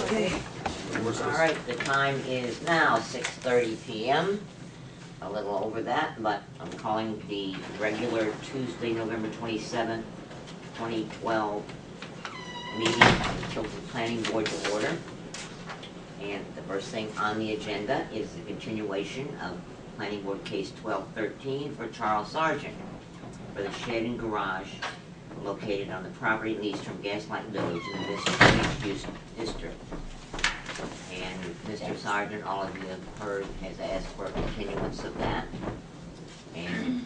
Okay. All right, the time is now 6:30 p.m. A little over that, but I'm calling the regular Tuesday, November 27th, 2012 meeting of the Tilton Planning Board to order. And the first thing on the agenda is the continuation of Planning Board Case 1213 for Charles Sargent for the shed and garage located on the property leased from Gaslight Village in the Mixed Use District. And Mr. Sargent, all of you have heard, has asked for a continuance of that. And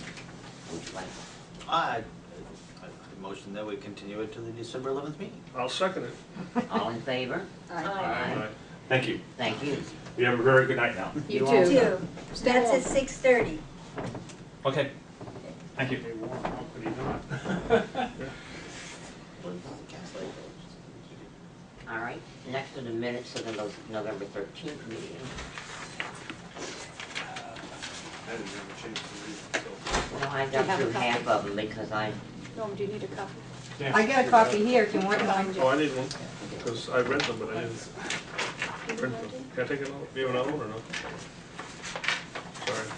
would you like? I motion that we continue it to the December 11th meeting. I'll second it. All in favor? Aye. Thank you. Thank you. You have a very good night now. You all too. set? That's at 6:30. Okay. Thank you. They won't, how could he not? All right, next are the minutes of the November 13th meeting. I didn't have a chance to read it, so. Well, I You got have a through copy? half of them because I, Norm, do you need a copy? I got a copy here if you want one. Oh, I need one, because I read them, but I didn't print them. Can I take another, do you have another one or no? Sorry.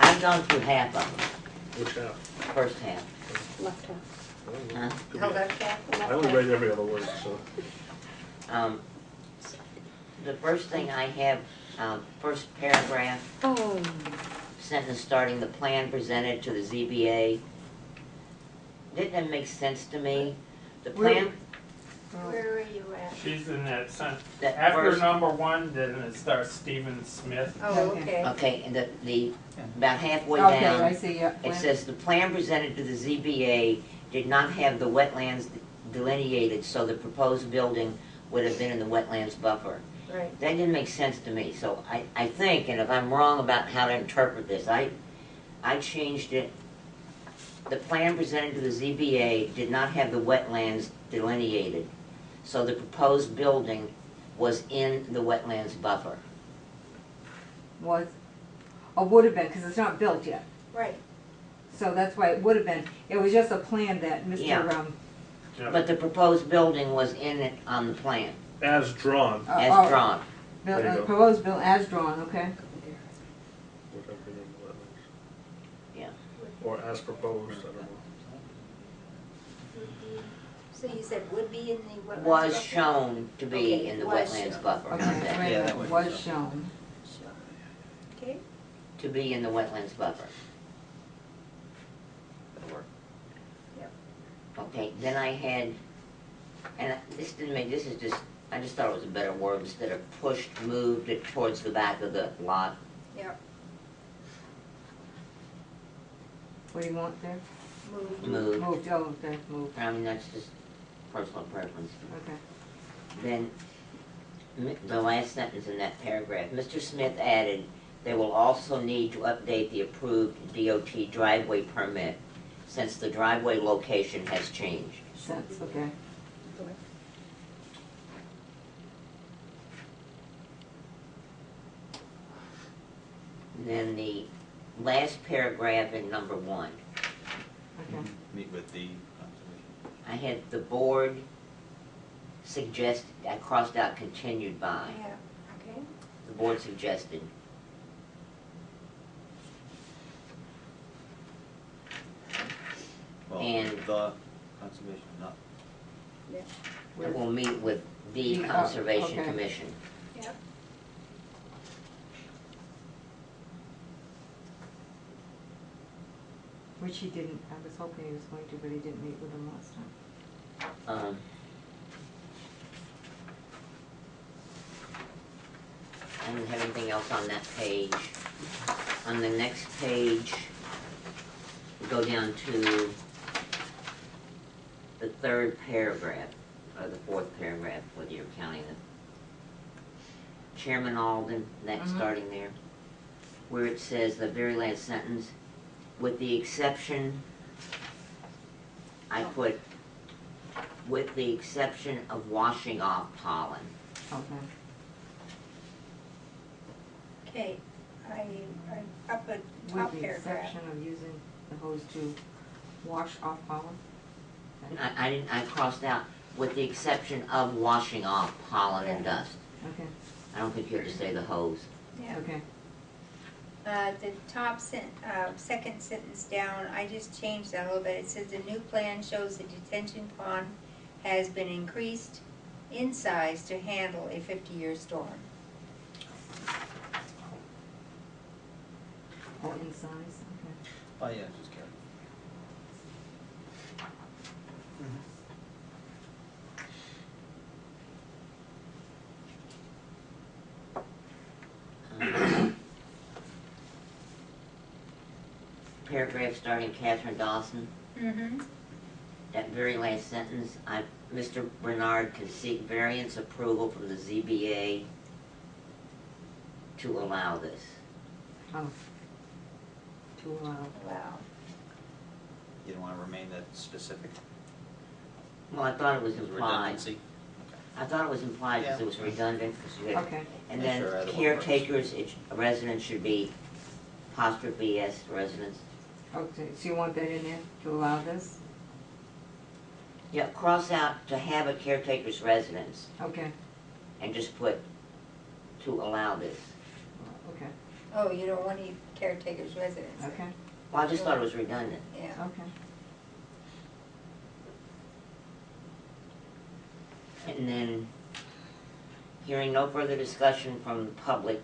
I've gone through half of them, Which half? first half. Left half. I don't know. Huh? Could be- Held up half. I only read every other word, so. The first thing I have, first paragraph, Oh. sentence starting, the plan presented to the ZBA. Didn't that make sense to me? The plan, Where are you at? She's in that sentence. that After first, number one, then it starts Stephen Smith. Oh, okay. okay, and the, about halfway Okay, down. I see, yeah. It says, the plan presented to the ZBA did not have the wetlands delineated, so the proposed building would have been in the wetlands buffer. Right. That didn't make sense to me, so I think, and if I'm wrong about how to interpret this, I changed it. The plan presented to the ZBA did not have the wetlands delineated, so the proposed building was in the wetlands buffer. Was, or would have been, because it's not built yet. Right. So that's why it would have been. It was just a plan that Yeah. Mr. Yeah. But the proposed building was in it on the plan, As drawn. as drawn. There you go. Proposed bill as drawn, okay? Would have been in the wetlands. Yeah. Or as proposed, I don't know. So you said would be in the wetlands? Was buffer? shown to be Okay, in the was wetlands shown. buffer, Okay, not wait that. a Yeah, that minute, was was shown. Sure. Okay. To be in the wetlands buffer. That'll work. Okay, then I had, and this didn't make, this is just, I just thought it was a better word, instead of pushed, moved it towards the back of the lot. Yeah. What do you want there? Moved. Moved. Moved, oh, okay, moved, I mean, that's just personal preference. okay. Then, the last sentence in that paragraph, Mr. Smith added, they will also need to update the approved DOT driveway permit since the driveway location has changed. Sense, okay. And then the last paragraph in number 1, Okay. Meet with the conservation. I had the board suggest, I crossed out continued by. Yeah. Okay. The board suggested. Well, And- the conservation, not. Yeah. And we'll meet with the The, Conservation okay. Commission. Yeah. Which he didn't, I was hoping he was going to, but he didn't meet with him last time. I don't have anything else on that page. On the next page, we go down to the third paragraph, or the fourth paragraph, whether you're counting the Chairman Alden, that's starting there, where it says, the very last sentence, with the exception, I put, with the exception of washing off pollen. Okay. Okay. I up at top With the paragraph. exception of using the hose to wash off pollen. I didn't, I crossed out with the exception of washing off pollen and dust. Okay, I don't think you have to say the hose. Yeah. okay. The top second sentence down, I just changed that a little bit. It says the new plan shows the detention pond has been increased in size to handle a 50-year storm. Oh, in size, okay. Oh, yeah, just carry. Paragraph starting Catherine Dawson, Mm-hmm. that very last sentence, Mr. Bernard can seek variance approval from the ZBA to allow this. Oh. To allow. Wow. You don't wanna remain that specific? Well, I thought it was Because implied. redundancy? I thought it was implied because Yeah. it was redundant, 'cause you had, Okay, and Yeah, then sure, either one caretakers, residents should be apostrophe S residents. okay, so you want that in there, to allow this? Yeah, cross out to have a caretaker's residence Okay, and just put to allow this. okay, Oh, you don't want any caretaker's residence? okay, Well, I just thought it was redundant. Yeah. okay. And then, hearing no further discussion from the public,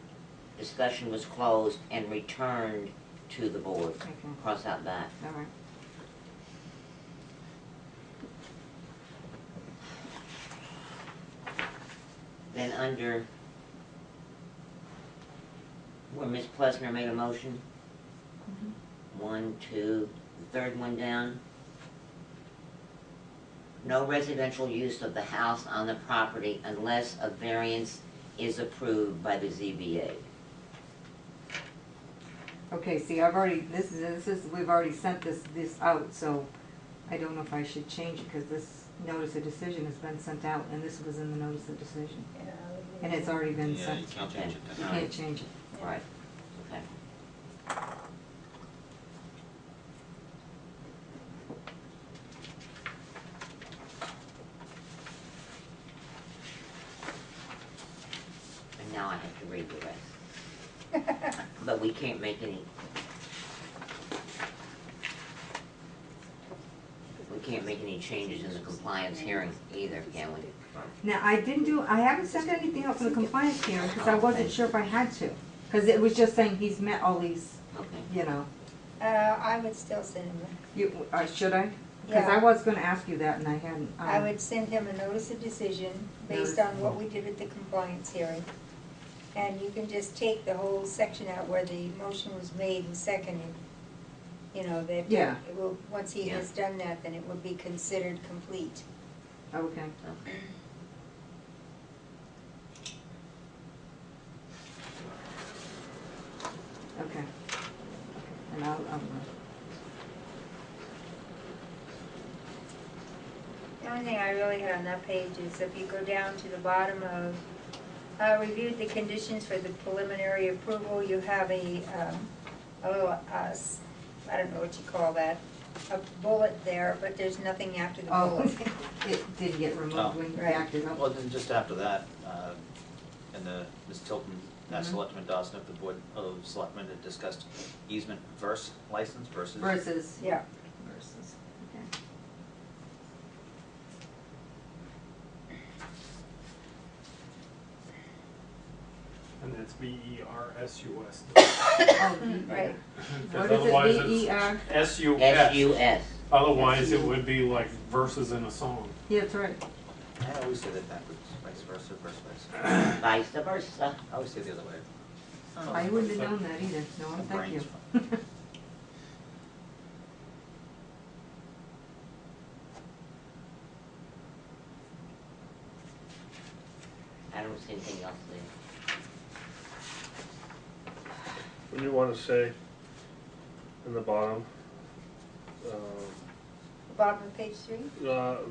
discussion was closed and returned to the board. Okay, Cross out that. all right. Then under, where Ms. Plessner made a motion, Mhm. 1, 2, the third one down. No residential use of the house on the property unless a variance is approved by the ZBA. Okay, see, I've already, this is, we've already sent this out, so I don't know if I should change it, because this notice of decision has been sent out, and this was in the notice of decision, Yeah, and it's already been Yeah, sent. you can't change it You then. can't change it. Right, okay. And now I have to read the rest. But we can't make any. We can't make any changes in the compliance hearing either, can we? Now, I haven't sent anything out for the compliance hearing, because I wasn't sure if I had to, because it was just saying he's met all these, Okay. you know, I would still send him, should I? Because I Yeah. was gonna ask you that, and I hadn't. I would send him a notice of decision based on what we did at the compliance hearing. And you can just take the whole section out where the motion was made and seconded. You know, that Yeah. it will, once he Yeah. has done that, then it would be considered complete. Okay, Okay. okay. And I'll, The only thing I really had on that page is if you go down to the bottom of, reviewed the conditions for the preliminary approval, you have a little, I don't know what you call that, a bullet there, but there's nothing after the Oh. bullet. it did get removed Oh. when you Right. backed it up. Well, then just after that, and Ms. Tilton asked Mhm. Selectman Dawson if the Board of Selectmen had discussed easement license versus. Versus. Yeah. Versus, okay. And that's VERSUS. Oh, Right. What Because is it, otherwise it's VER? SUS. SUS. Otherwise, it would be like verses in a song. Yeah, that's right. I always say that backwards, vice versa, versa. Vice versa. I always say it the other way. I wouldn't have known that either, no, My thank you. brain's I don't see anything else there. When you wanna say in the bottom, Bottom of page 3?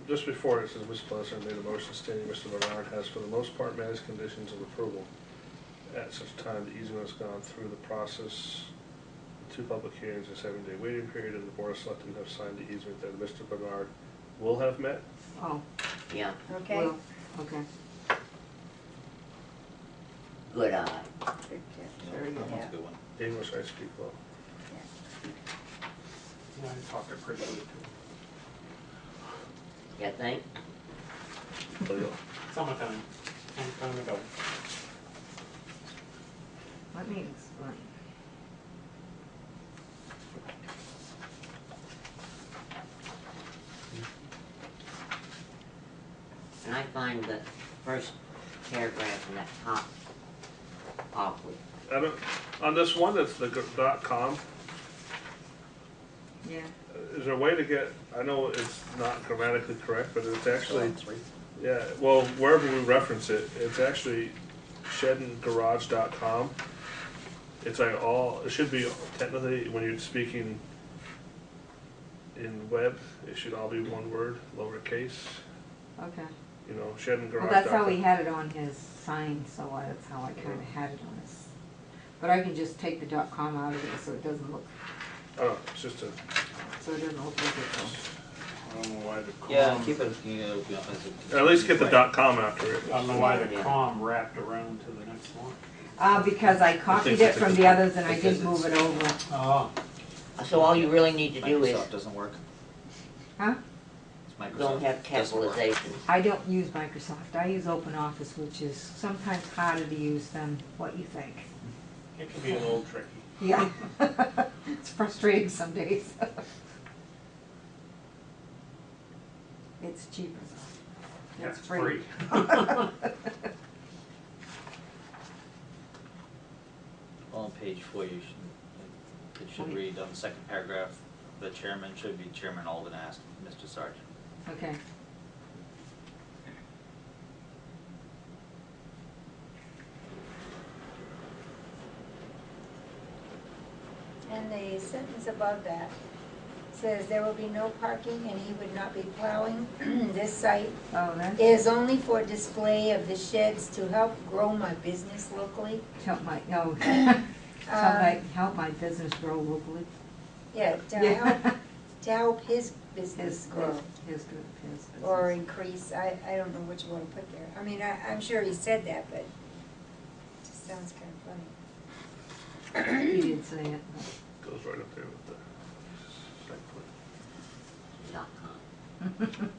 just before it says, Ms. Placer made a motion stating Mr. Bernard has for the most part met his conditions of approval. At such time, the easement has gone through the process, 2 public hearings, a 7-day waiting period, and the Board of Selectmen have signed the easement that Mr. Bernard will have met. Oh, Yeah, okay? Will, okay. good eye. Good catch. Very good. That's a good one. English I speak well. Yeah, I talked it pretty good too. You think? Oh, yeah. Summertime, some time ago. Let me explain. And I find the first paragraph in that top awkward. I don't, on this one, that's the .com, Yeah, is there a way to get, I know it's not grammatically correct, but it's actually, So, 3. yeah, well, wherever we reference it, it's actually shedandgarage.com. It's like all, it should be technically, when you're speaking in web, it should all be one word, lowercase, okay. you know, shedandgarage.com. Well, that's how he had it on his sign, so that's how I kinda had it on his. But I can just take the .com out of it so it doesn't look, Oh, it's just a, so it doesn't look like it. I don't know why the com. Yeah, keep it, you know, as a. at least get the .com after it. I don't know why the Yeah. com wrapped around to the next one. Because I copied it from the others and I didn't move it over. Oh. So all you really need to do is, Microsoft doesn't work. Huh? It's Microsoft. don't have Doesn't work. capitalization. I don't use Microsoft, I use OpenOffice, which is sometimes harder to use than what you think. It can be a little tricky. Yeah, it's frustrating some days. It's cheaper though. Yeah, It's it's free. Well, on page 4, you should, it should read on the second paragraph, the chairman should be Chairman Alden asked Mr. Sargent. Okay, And the sentence above that says, there will be no parking and he would not be plowing. This site oh, that's, is only for display of the sheds to help grow my business locally. help my, no, help my business grow locally. Yeah, Yeah. to help his business grow. His business. Or increase, I don't know which one to put there. I mean, I'm sure he said that, but it just sounds kind of funny. He did say it. Goes right up there with the site plan. .com.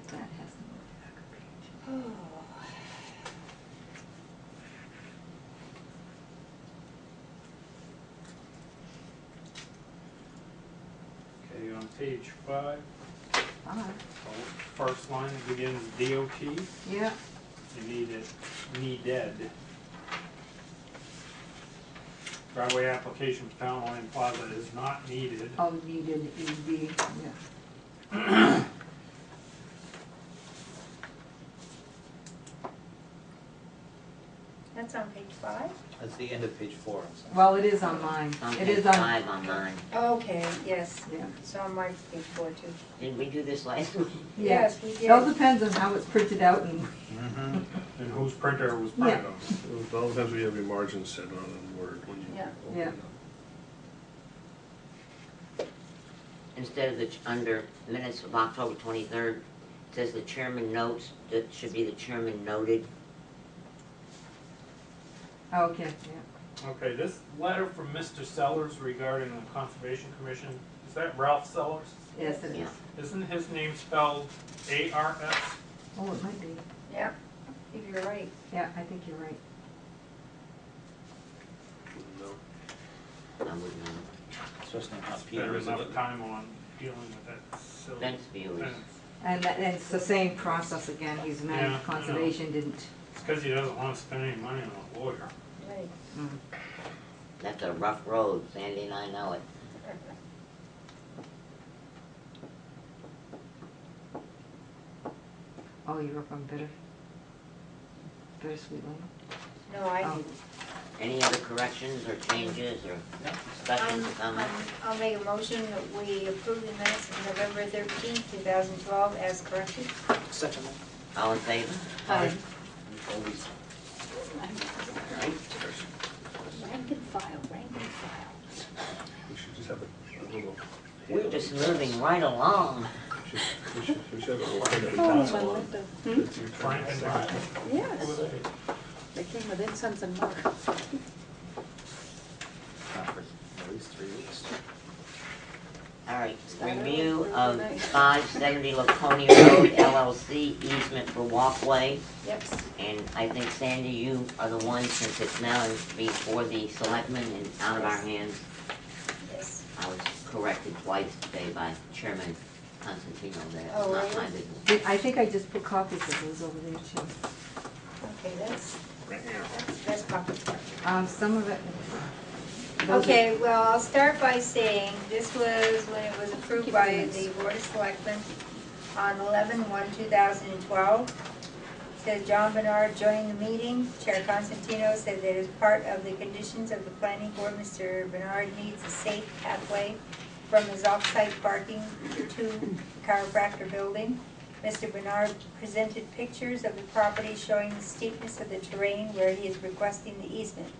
That has to move to that page. Oh. Okay, on page 5, Alright, first line begins DOT. yeah, You need it, needed. Driveway application for Town Line Plaza is not needed. oh, needed ED, yeah. That's on page 5? That's the end of page 4. I'm sorry. Well, it is on mine. On It page is on, 5 on mine. Okay, yes. yeah. It's on my page 4 too. Didn't we do this last week? Yeah. Yes, we It all did. depends on how it's printed out and, Mm-hmm. And whose printer was printed on. It all depends what you have your margins set on in Word when you Yeah. open Yeah. it up. Instead of the, under minutes of October 23rd, it says the chairman notes, that should be the chairman noted. okay, yeah. Okay, this letter from Mr. Sellers regarding the Conservation Commission, is that Ralph Sellers? Yes, it Yeah. is. Isn't his name spelled A-R-S? Oh, it might be. Yeah, if you're right. Yeah, I think you're right. No. I wouldn't know. First name not Peter, Spend is enough it? time on dealing with that silly Fence viewers. fence. And it's the same process again. He's Yeah, I mad know. conservation didn't. It's because he doesn't want to spend any money on a lawyer. Right. Mm. That's a rough road, Sandy and I know it. Oh, you're up on Bittersweet Lane? No, I Oh. didn't. Any other corrections or changes or discussions or comments? I'll make a motion that we approve the minutes of November 13th, 2012 as corrected. Second. All in favor? Aye. Always. Rank and file, rank and file. We should just have a little. We're just moving right along. We should have a little thing that we Oh, pass my along. window. It's your turn. Frank and Ryan. Yes, Who are they? they came with incense and myrrh. Not for at least 3 weeks. All right, Start review over of overnight. 570 Laconia Road LLC easement for walkway. Yep. And I think Sandy, you are the one, since it's now before the selectmen and out of our hands. Yes. I was corrected twice today by Chairman Constantino that it's Oh, not really? my business. I think I just put copies of those over there too. Okay, that's complicated. Some of it. those are- Okay, well, I'll start by saying, this was when it was approved by the Board of Selectmen on 11/1/2012. Says John Bernard joined the meeting. Chair Constantino said that as part of the conditions of the planning board, Mr. Bernard needs a safe pathway from his off-site parking to the chiropractor building. Mr. Bernard presented pictures of the property showing the steepness of the terrain where he is requesting the easement.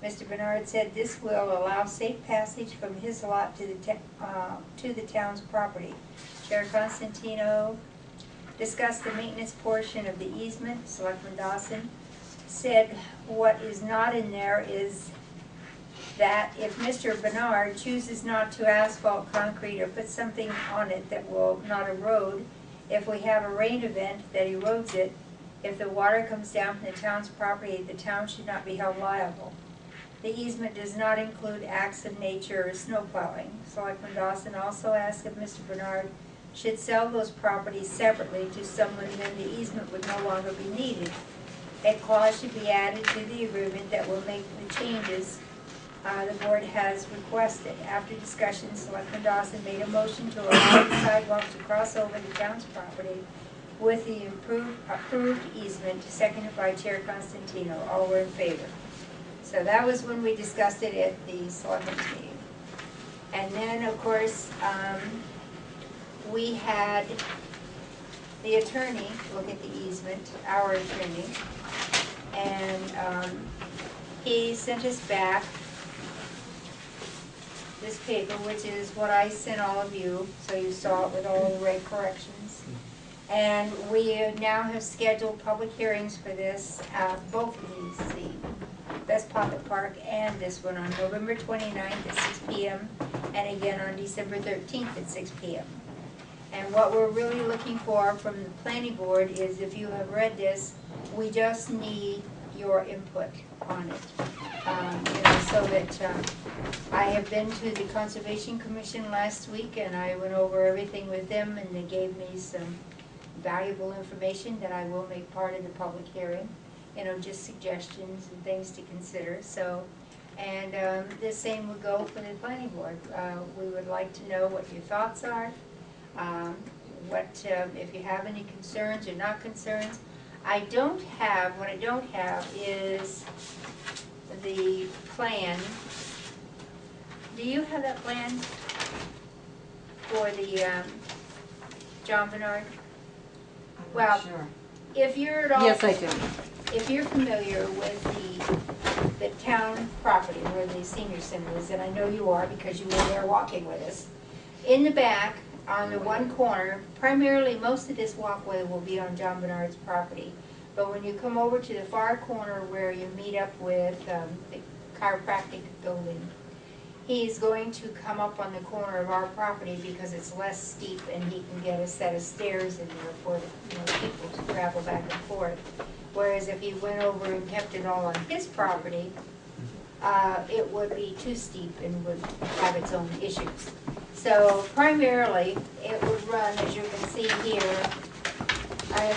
Mr. Bernard said this will allow safe passage from his lot to the town's property. Chair Constantino discussed the maintenance portion of the easement. Selectman Dawson said what is not in there is that if Mr. Bernard chooses not to asphalt concrete or put something on it that will not erode, if we have a rain event that erodes it, if the water comes down from the town's property, the town should not be held liable. The easement does not include acts of nature or snow plowing. Selectman Dawson also asked if Mr. Bernard should sell those properties separately to someone, then the easement would no longer be needed. A clause should be added to the agreement that will make the changes the board has requested. After discussion, Selectman Dawson made a motion to allow the sidewalk to cross over the town's property with the approved easement, seconded by Chair Constantino. All were in favor. So that was when we discussed it at the Selectmen's meeting. And then, of course, we had the attorney look at the easement, our attorney, and he sent us back this paper, which is what I sent all of you, so you saw it with all the right corrections. And we now have scheduled public hearings for this, both of these, the Best Pocket Park and this one, on November 29th at 6 p.m. and again on December 13th at 6 p.m. And what we're really looking for from the planning board is, if you have read this, we just need your input on it. So that I have been to the Conservation Commission last week, and I went over everything with them, and they gave me some valuable information that I will make part of the public hearing. Just suggestions and things to consider. So, and the same would go for the planning board. We would like to know what your thoughts are. If you have any concerns or not concerns. What I don't have is the plan. Do you have that plan for the John Bernard? I'm Well, not sure. If you're at all, Yes, I do. if you're familiar with the town property where the senior center is, and I know you are because you were there walking with us, in the back, on the one corner, primarily most of this walkway will be on John Bernard's property. But when you come over to the far corner where you meet up with the chiropractic building, he's going to come up on the corner of our property because it's less steep and he can get a set of stairs in there for the people to travel back and forth. Whereas if he went over and kept it all on his property, it would be too steep and would have its own issues. So primarily, it would run, as you can see here,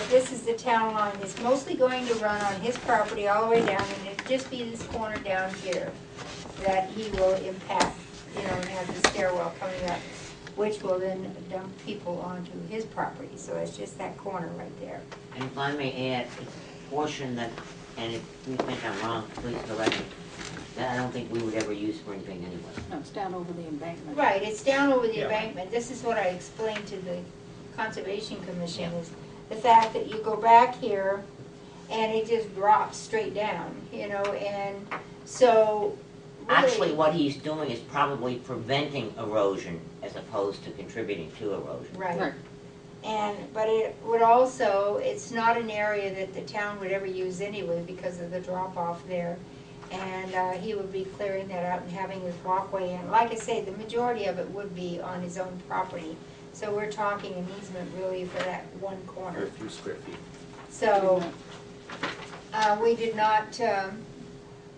this is the town line. It's mostly going to run on his property all the way down, and it'd just be this corner down here that he will impact, and have the stairwell coming up, which will then dump people onto his property. So it's just that corner right there. And if I may add, it's a portion that, and if you think I'm wrong, please correct me, that I don't think we would ever use for anything anyway. No, it's down over the embankment. Right, it's down over the Yeah. embankment. This is what I explained to the Conservation Commission, is the fact that you go back here and it just drops straight down, you know, and so really. Actually, what he's doing is probably preventing erosion as opposed to contributing to erosion. Right. And, but it would also, it's not an area that the town would ever use anyway because of the drop off there. And he would be clearing that out and having his walkway, and like I say, the majority of it would be on his own property. So we're talking an easement really for that one For corner. a few square feet. So, we did not, I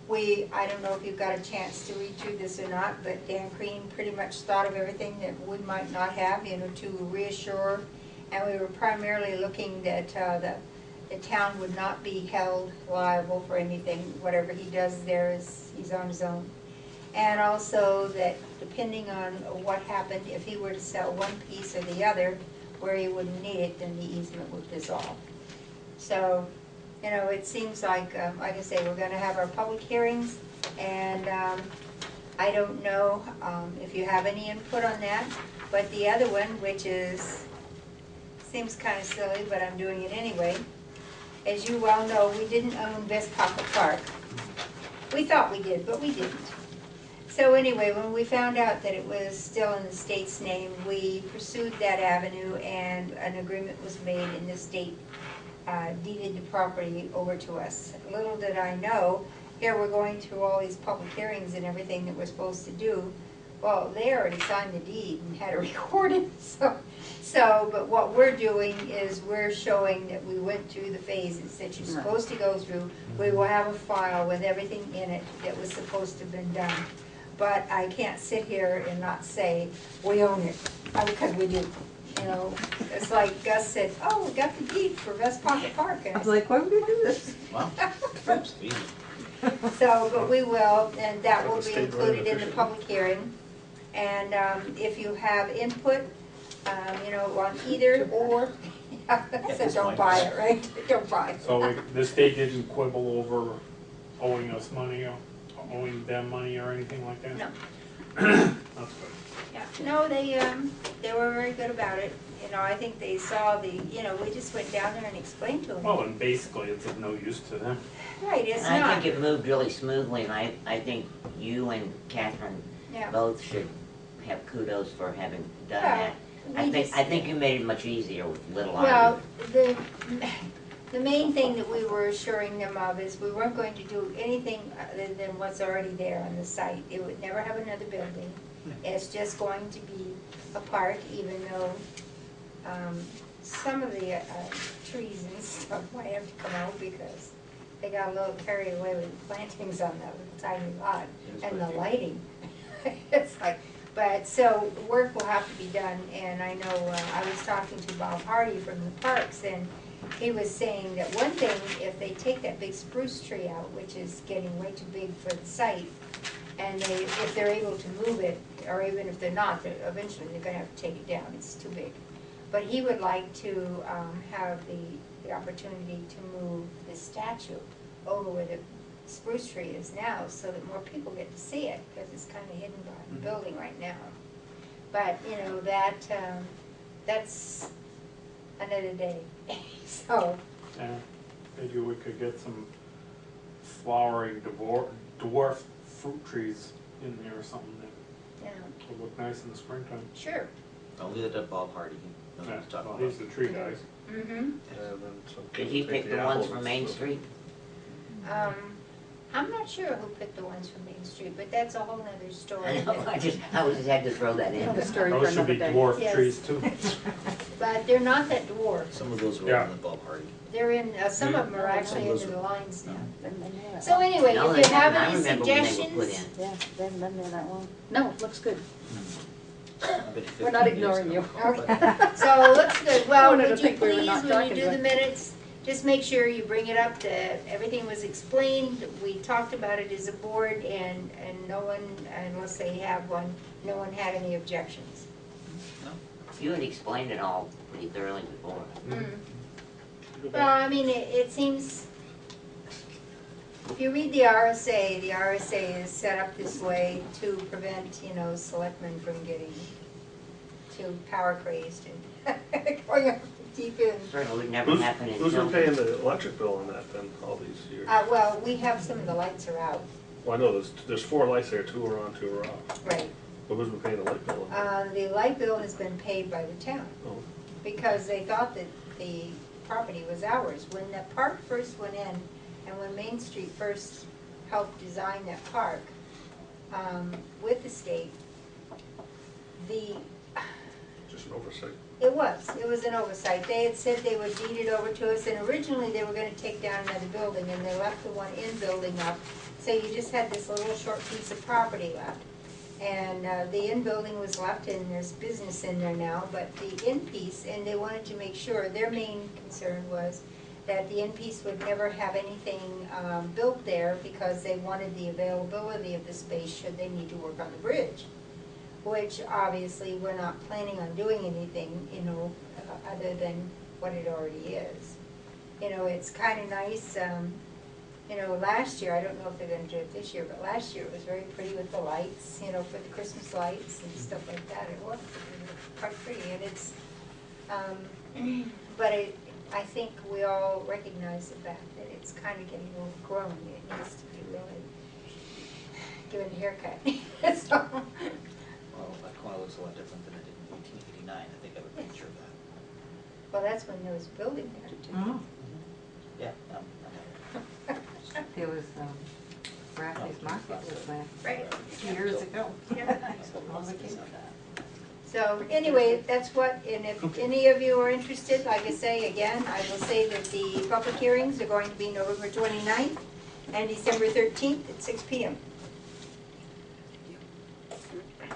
don't know if you've got a chance to read through this or not, but Dan Crean pretty much thought of everything that we might not have, you know, to reassure. And we were primarily looking that the town would not be held liable for anything. Whatever he does there is, he's on his own. And also that depending on what happened, if he were to sell one piece or the other, where he wouldn't need it, then the easement would dissolve. So, you know, it seems like I say, we're gonna have our public hearings, and I don't know if you have any input on that, but the other one, which is, seems kind of silly, but I'm doing it anyway. As you well know, we didn't own West Pocket Park. We thought we did, but we didn't. So anyway, when we found out that it was still in the state's name, we pursued that avenue, and an agreement was made, and the state deeded the property over to us. Little did I know, here we're going through all these public hearings and everything that we're supposed to do. Well, they already signed the deed and had it recorded, but what we're doing is we're showing that we went through the phases that you're supposed to go through. We will have a file with everything in it that was supposed to have been done. But I can't sit here and not say, we own it, because we do. You know, it's like Gus said, oh, we got the deed for West Pocket Park. And I was like, why would we do this? Wow, that's easy. So, but we will, and that will Like the be state included in the road public hearing. And if you have input, you know, on either or, so don't buy it, right? Don't buy it. So the state didn't quibble over owing us money or owing them money or anything like that? No. That's good. Yeah, no, they were very good about it. You know, I think they saw the, you know, we just went down there and explained to them. Well, and basically it's of no use to them. Right, it's And I not. think it moved really smoothly, and I think you and Catherine Yeah. both should have kudos for having done Well, that. we just- I think you made it much easier with little Well, argument. the main thing that we were assuring them of is we weren't going to do anything other than what's already there on the site. It would never have another building. It's just going to be a park, even though some of the trees and stuff might have to come out because they got a little carried away with the plantings on that little tiny lot and the lighting. It's like, but so work will have to be done, and I know I was talking to Bob Hardy from the parks, and he was saying that one thing, if they take that big spruce tree out, which is getting way too big for the site, and if they're able to move it, or even if they're not, eventually they're gonna have to take it down, it's too big. But he would like to have the opportunity to move the statue over where the spruce tree is now, so that more people get to see it, because it's kind of hidden by the building right now. But, you know, that's another day, so. Yeah, maybe we could get some flowering dwarf fruit trees in there or something that Yeah, would look nice in the springtime. sure. Don't leave it at Bob Hardy, he knows what he's talking Well, about. he's the tree guy. Mm-hmm. And then some Did people he take pick the ones apples from and Main stuff. Street? I'm not sure who picked the ones from Main Street, but that's a whole nother story. I know, I just had to throw that in. Another story for Those should another be day. dwarf Yes. trees too. But they're not that dwarf. Some of those were Yeah. older than Bob Hardy. They're in, some of them are Yeah. actually Some of those into the are- lines now. Been there that So long. anyway, No, if they you have haven't. I any remember when they were put suggestions, in. Yeah, they haven't been there that long. No, it looks good. I bet We're not 15 years ignoring ago. you. okay, so looks good. Well, wanted to would you think we were please, not when you talking do to the it. minutes, just make sure you bring it up that everything was explained, we talked about it as a board, and no one, unless they have one, no one had any objections. You had explained it all pretty thoroughly before. Mm. Well, I mean, it seems, if you read the RSA is set up this way to prevent, you know, selectmen from getting too power crazed and going over deep in. Certainly would never happen in Who's been Tilton. paying the electric bill on that then, all these years? Well, we have some of the lights are out, Well, I know there's 4 lights there, 2 are on, 2 are off. right. But who's been paying the light bill on that? The light bill has been paid by the town Oh, because they thought that the property was ours. When the park first went in and when Main Street first helped design that park with the state, just an oversight. it was an oversight. They had said they would deed it over to us, and originally they were gonna take down another building, and they left the one in building up. So you just had this little short piece of property left. And the in building was left, and there's business in there now, but the in piece, and they wanted to make sure, their main concern was that the in piece would never have anything built there because they wanted the availability of the space should they need to work on the bridge. Which obviously we're not planning on doing anything, you know, other than what it already is. You know, it's kind of nice, you know, last year, I don't know if they're gonna do it this year, but last year it was very pretty with the lights, you know, for the Christmas lights and stuff like that. It was quite pretty, and it's, but I think we all recognize the fact that it's kind of getting overgrown. It needs to be really given a haircut. So, Well, that corner looks a lot different than it did in 1889, I think I would picture that. well, that's when there was building there too. Oh, Yeah. there was, Bradley's Market was there Right. years ago. Yeah. All the kids. So anyway, that's what, and if any of you are interested, like I say again, I will say that the public hearings are going to be November 29th and December 13th at 6 p.m.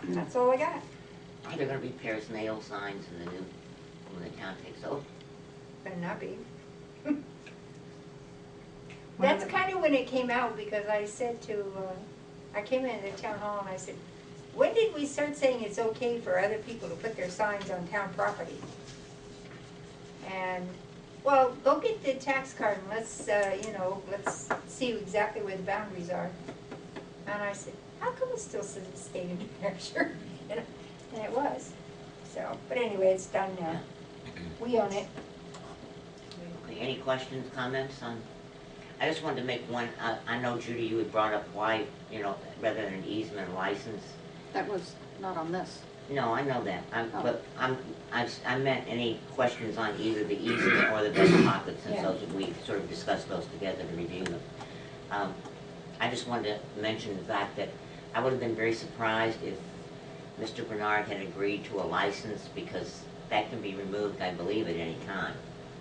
That's all I got. Are there gonna be Paris nail signs in the new, when the town takes over? Better not be. One of That's the- kind of when it came out, because I said to, I came into the town hall and I said, when did we start saying it's okay for other people to put their signs on town property? And, well, go get the tax card and let's, you know, let's see exactly where the boundaries are. And I said, how come it still says the state of New Hampshire? And it was. So, but anyway, it's done now. We own it. Okay, any questions, comments on? I just wanted to make one, I know Judy, you had brought up why, you know, rather than an easement license. That was not on this. No, I know that, Oh. but I meant any questions on either the easement or the best pockets, since Yeah. those, we sort of discussed those together to review them. I just wanted to mention the fact that I would have been very surprised if Mr. Bernard had agreed to a license, because that can be removed, I believe, at any time.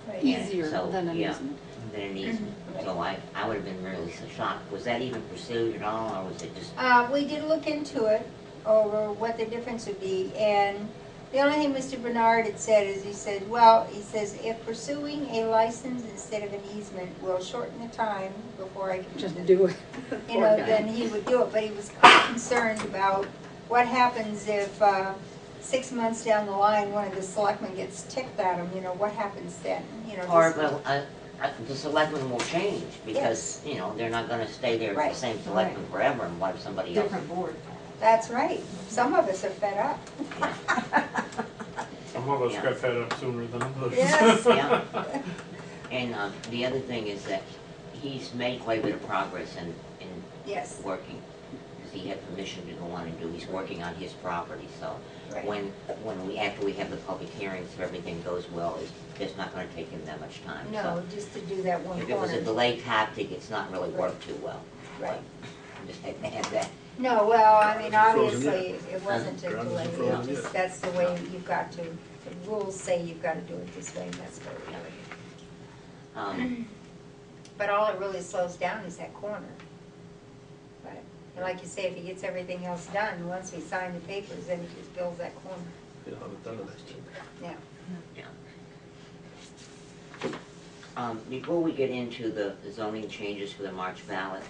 Right. Yeah, Easier so, than an yeah. easement. Than an easement, so I would have been really so shocked. Was that even pursued at all, or was it just? We did look into it, over what the difference would be, and the only thing Mr. Bernard had said is, he said, well, he says, if pursuing a license instead of an easement will shorten the time before I can Just do it. you know, then he would do it, but he was quite concerned about what happens if, 6 months down the line, one of the selectmen gets ticked at him, you know, what happens then, you know? Or, just- well, the selectmen will change, because, you know, they're not gonna stay there, Right. the same selectmen forever, and what if somebody else? Different board. That's right, some of us are fed up. Some of us Yeah. got fed up sooner than others. Yes. Yeah. And, the other thing is that he's made quite a bit of progress in Yes, working, because he had permission to go on and do, he's working on his property, so right. after we have the public hearings, if everything goes well, it's not gonna take him that much time, so. No, just to do that one If it was a corner. delay tactic, it's not really worked too well. Right. Just had to add that. No, well, I mean, Ground's frozen obviously, it wasn't a Ground delay, isn't it frozen just, yet. that's the way you've got to, the rules say you've got to do it this way, and that's what we're doing. But all it really slows down is that corner. But, and like you say, if he gets everything else done, once we sign the papers, then he just builds that corner, You'll have it done the next year. yeah. Before we get into the zoning changes for the March ballot,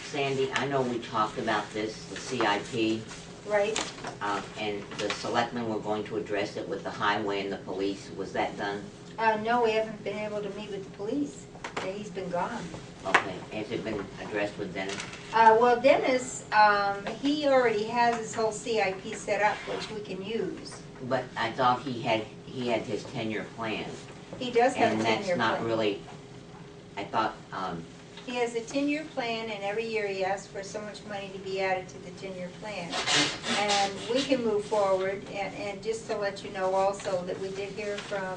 Sandy, I know we talked about this, the CIP, Right, and the selectmen were going to address it with the highway and the police. Was that done? no, we haven't been able to meet with the police, he's been gone. Okay, has it been addressed with Dennis? Well, Dennis, he already has his whole CIP set up, which we can use. But I thought he he had his 10-year plan, He does have a and 10-year that's not plan. really, I thought, He has a 10-year plan, and every year he asks for so much money to be added to the 10-year plan. And we can move forward, and just to let you know also that we did hear from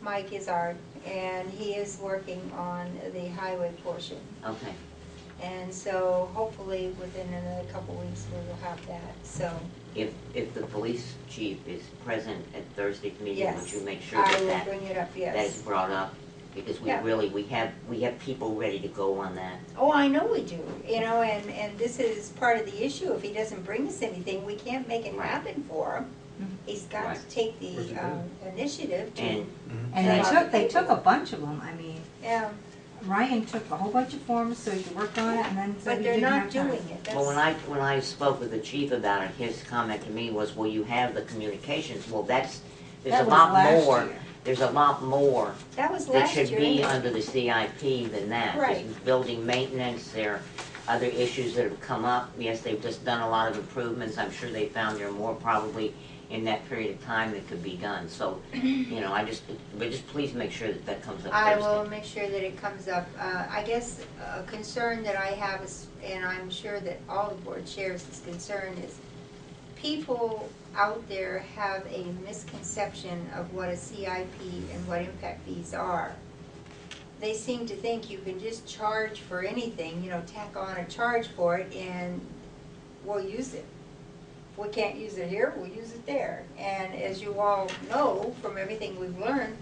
Mike Izzard, and he is working on the highway portion. okay. And so hopefully within another couple weeks we will have that, so. If the police chief is present at Thursday's meeting, would Yes, you make sure I that will that bring it up, that is yes. brought up? Because we Yeah. really, we have people ready to go on that. Oh, I know we do, and this is part of the issue. If he doesn't bring us anything, we can't make it Right. happen for him. Mhm. He's got to Right. take the What's he doing? initiative to, And And they took a bunch of them, I mean, yeah, Ryan took a whole bunch of forms, so he could work on it, and then said but he they're didn't not have time. doing it. well, That's, when I spoke with the chief about it, his comment to me was, well, you have the communications. Well, there's That a was lot last more. year. There's a lot more that was that last should year. be anyway. under the CIP than that. Right. There's building maintenance, there are other issues that have come up. Yes, they've just done a lot of improvements. I'm sure they found there are more probably in that period of time that could be done. So, but just please make sure that that comes up I Thursday. will make sure that it comes up. I guess a concern that I have is, and I'm sure that all the board shares this concern, is people out there have a misconception of what a CIP and what impact fees are. They seem to think you can just charge for anything, tack on a charge for it and we'll use it. If we can't use it here, we'll use it there. And as you all know from everything we've learned,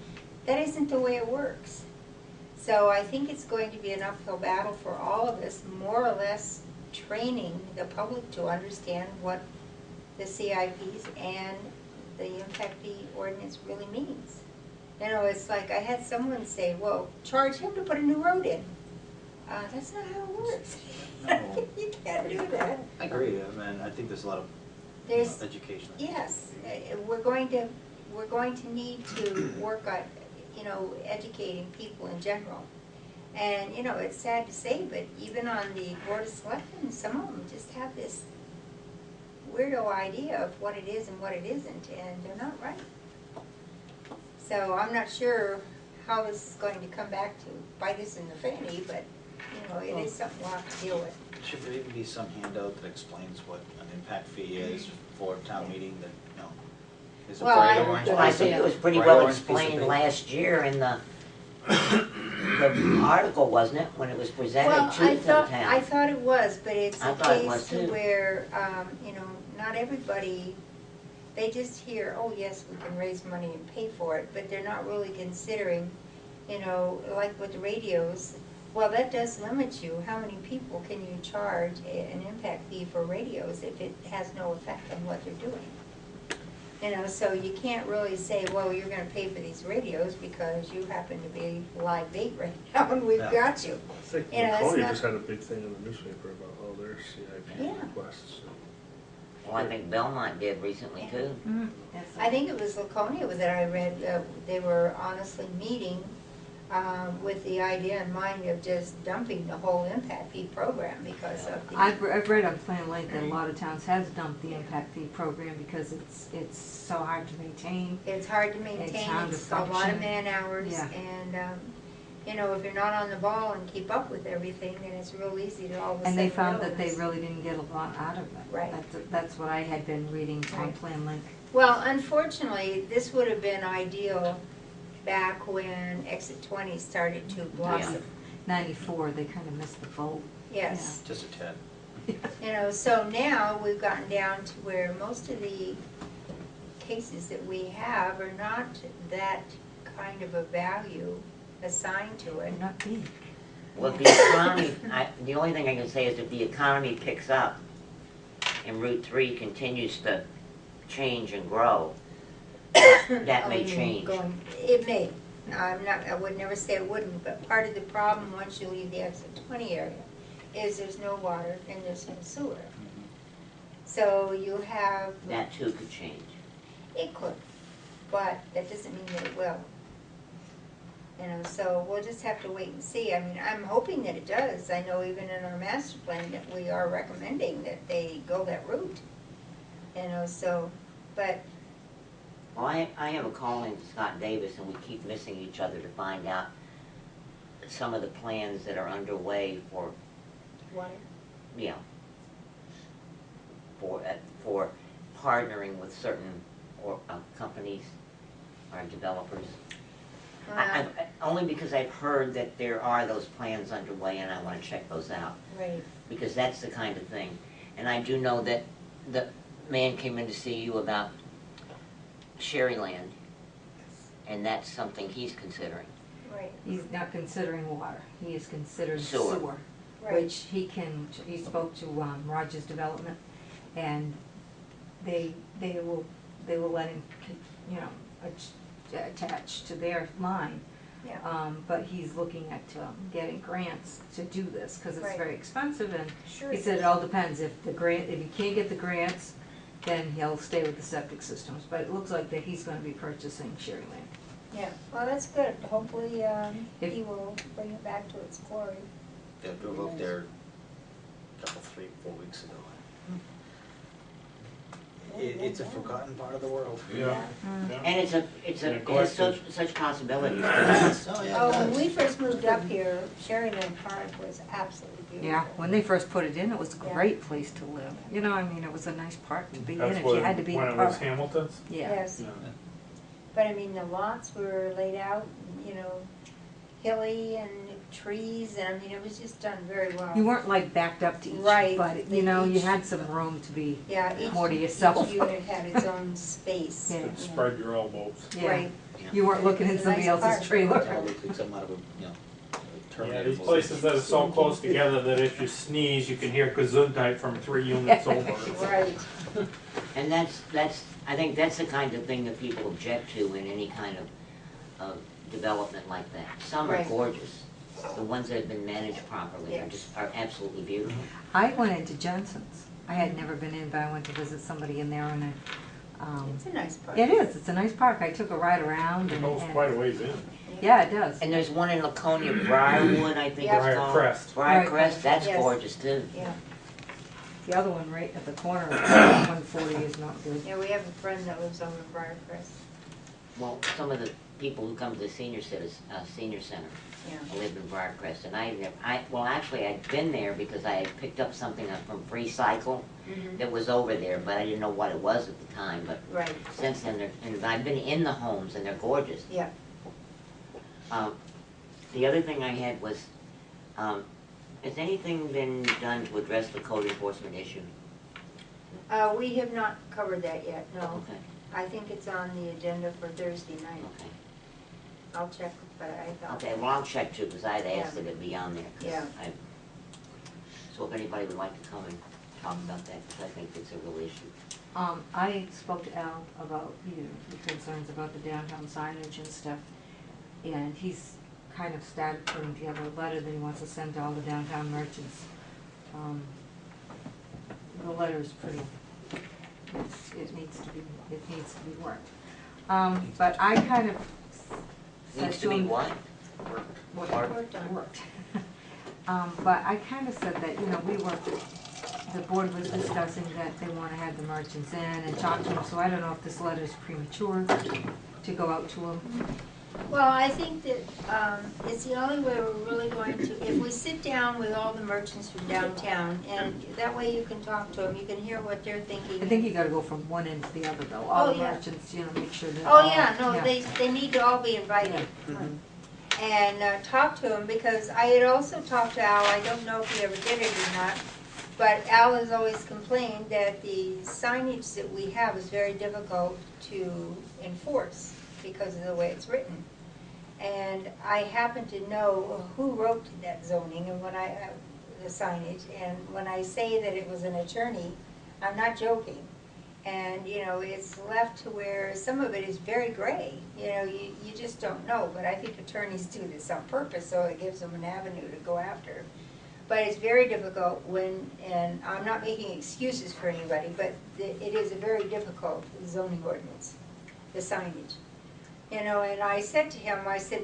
that isn't the way it works. So I think it's going to be an uphill battle for all of us, more or less training the public to understand what the CIPs and the impact fee ordinance really means. It's like I had someone say, well, charge him to put a new road in. That's not how it works. No. You can't do that. I agree, I think there's a lot of There's, education. yes, we're going to need to work on, educating people in general. And, it's sad to say, but even on the Board of Selectmen, some of them just have this weirdo idea of what it is and what it isn't, and they're not right. So I'm not sure how this is going to come back to bite us in the fanny, but, it is something we'll have to deal with. Should there even be some handout that explains what an impact fee is for a town meeting that, is it Well, bright I- orange? Well, I think it was pretty Bright well orange piece of explained paper. last year in the article, wasn't it, when it was presented Well, to the town? I thought it was, but it's I a thought it case was too. where, not everybody, they just hear, oh, yes, we can raise money and pay for it, but they're not really considering, like with the radios, well, that does limit you. How many people can you charge an impact fee for radios if it has no effect on what they're doing? So you can't really say, well, you're gonna pay for these radios because you happen to be live bait right now and we've Yeah. got you. I think That's Laconia not- just had a big thing in the newspaper about all their CIP Yeah. requests. Well, I think Belmont did recently too. Mhm. Yes, I think it was Laconia that I read, they were honestly meeting with the idea in mind of just dumping the whole impact fee program because of the. I've read on Plan Lake that a lot of towns has dumped the impact fee program because it's so hard to maintain. It's hard to maintain, hard to it's a lot of function. man hours, Yeah. and, if you're not on the ball and keep up with everything, then it's real easy to all of a And sudden they found that they realize- really didn't get a lot out of it. Right. That's what I had been reading on Right. Plan Link. Well, unfortunately, this would have been ideal back when Exit 20 started to blossom. 94, they kind of missed the boat. Yes. Just a tad. So now we've gotten down to where most of the cases that we have are not that kind of a value assigned to it. They're not big. Well, if the economy, the only thing I can say is if the economy picks up and Route 3 continues to change and grow, that may change. It may. I would never say it wouldn't, but part of the problem, once you leave the Exit 20 area, is there's no water and there's no sewer. So you have, That too could change. it could, but that doesn't mean that it will. So we'll just have to wait and see. I mean, I'm hoping that it does. I know even in our master plan that we are recommending that they go that route. But Well, I have a call in to Scott Davis, and we keep missing each other to find out some of the plans that are underway for, Water. you know, for partnering with certain companies or developers. Only because I've heard that there are those plans underway, and I want to check those out, Right. because that's the kind of thing. And I do know that the man came in to see you about Sherryland, and that's something he's considering. Right. He's not considering water, he is considering Sewer. sewer. Right. Which he spoke to Rogers Development, and they will let him, you know, attach to their line. Yeah. But he's looking at getting grants to do this, because it's Right. very expensive, and Sure. he said it all depends, if he can't get the grants, then he'll stay with the septic systems, but it looks like that he's gonna be purchasing Sherryland. Yeah, well, that's good. Hopefully, If- he will bring it back to its glory. Yeah, I drove up there a couple, 3-4 weeks ago. It's a forgotten part of the world. Yeah. And it's Yeah, it has such possibilities. Oh, when we first moved up here, Sherryland Park was absolutely beautiful. Yeah, when they first put it in, it was a Yeah. great place to live. You know, I mean, it was a nice park to be in That's if when, you had to be in when a it was park. Hamilton's? Yeah. Yes, Yeah. but I mean, the lots were laid out, you know, hilly and trees, and I mean, it was just done very well. You weren't like backed up to each, Right. but you know, you had some room to be Yeah, more to each yourself. unit had its own space. Yeah. Could spread your elbows. Yeah. Right. You weren't looking in It's a nice somebody else's park. trailer. Yeah, they took something out of a, you know, a Yeah, Terminator these movie. places that are so close together that if you sneeze, you can hear gesundheit from 3 units over. Right. And I think that's the kind of thing that people object to in any kind of development like that. Some are Right. gorgeous. The ones that have been managed properly are Yes. absolutely beautiful. I went into Jensen's. I had never been in, but I went to visit somebody in there, and It's a nice park. it is. It's a nice park. I took a ride around, It and, goes quite a ways in. yeah, it does. And there's one in Laconia, Briarwood, I think Yeah. it's called. Briarcrest. Briarcrest, that's Yes. gorgeous too. Yeah, The other one right at the corner of 140 is not good. yeah, we have a friend that lives over in Briarcrest. Well, some of the people who come to the senior center Yeah. live in Briarcrest, and actually I'd been there because I had picked up something from Free Cycle Mhm. that was over there, but I didn't know what it was at the time, but Right, since then, and I've been in the homes and they're gorgeous. yeah. The other thing I had was, has anything been done to address the code enforcement issue? We have not covered that yet, no. Okay, I think it's on the agenda for Thursday night. okay. I'll check, but I thought. Okay, well, I'll check too, because I'd asked Yeah. that it be on there. 'Cause Yeah. So if anybody would like to come and talk about that, because I think it's a real issue. I spoke to Al about, the concerns about the downtown signage and stuff, and he's kind of started putting together a letter that he wants to send to all the downtown merchants. The letter is pretty, it needs to be worked. But I kind of said Needs to be him- what? Worked. Worked on. Worked. But I kind of said that, the board was discussing that they want to have the merchants in and talk to them, so I don't know if this letter is premature to go out to them. Well, I think that it's the only way we're really going to, if we sit down with all the merchants from downtown, and that way you can talk to them, you can hear what they're thinking. I think you gotta go from one end to the other though, all Oh, the yeah. merchants, make sure that. Oh, yeah, no, they need to all be invited. Mhm. And talk to him, because I had also talked to Al, I don't know if he ever did it or not, but Al has always complained that the signage that we have is very difficult to enforce because of the way it's written. And I happen to know who wrote that zoning and the signage, and when I say that it was an attorney, I'm not joking. And, it's left to where some of it is very gray, you just don't know, but I think attorneys do this on purpose, so it gives them an avenue to go after. But it's very difficult and I'm not making excuses for anybody, but it is a very difficult zoning ordinance, the signage. And I said to him,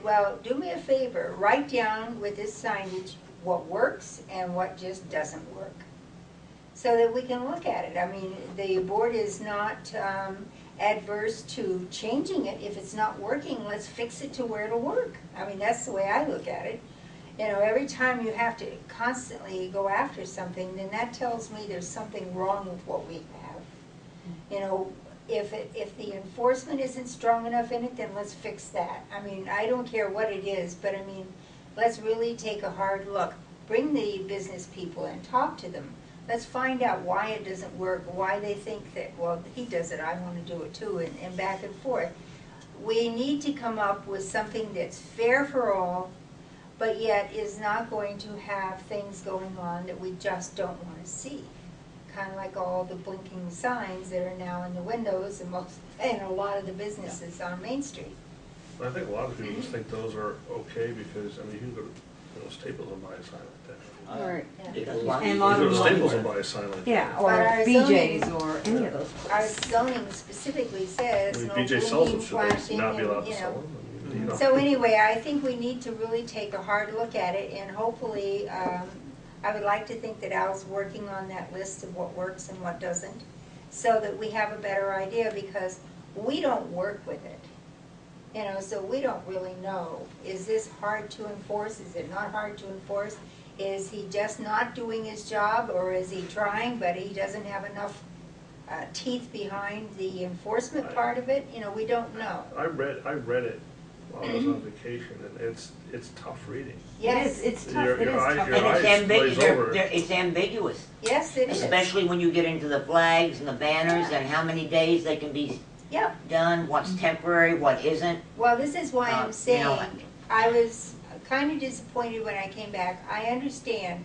well, do me a favor, write down with this signage what works and what just doesn't work, so that we can look at it. I mean, the board is not, adverse to changing it. If it's not working, let's fix it to where it'll work. I mean, that's the way I look at it. You know, every time you have to constantly go after something, then that tells me there's something wrong with what we have. You know, if the enforcement isn't strong enough in it, then let's fix that. I mean, I don't care what it is, but I mean, let's really take a hard look. Bring the business people in, talk to them. Let's find out why it doesn't work, why they think that, well, he does it, I want to do it too, and back and forth. We need to come up with something that's fair for all, but yet is not going to have things going on that we just don't want to see. Kind of like all the blinking signs that are now in the windows and a lot of the businesses on Main Street. I think a lot of people just think those are okay because, I mean, you can go to Staples and buy a sign like that. All right. Because And one- You lot can of go to them- Staples and buy a sign like that. Yeah, or But our BJ's zoning- or any of those Our places. zoning specifically I says mean, no BJ sells blinking, them, should they flashing, not be allowed and, to you sell know. them? I mean, you know. So anyway, I think we need to really take a hard look at it, and hopefully, I would like to think that Al's working on that list of what works and what doesn't, so that we have a better idea, because we don't work with it. You know, so we don't really know, is this hard to enforce, is it not hard to enforce? Is he just not doing his job, or is he trying, but he doesn't have enough teeth behind the enforcement part of it? You know, we don't know. I read it while I was on vacation, and it's tough reading. Yes, It's tough, Your- it is your eye- tough. your And it's eyes glaze over. it's ambiguous, yes, it is. especially when you get into the flags and the banners and how many days they can be Yeah, done, what's temporary, what isn't. well, this is why I'm You saying, know, I was kind of disappointed when I came back. I understand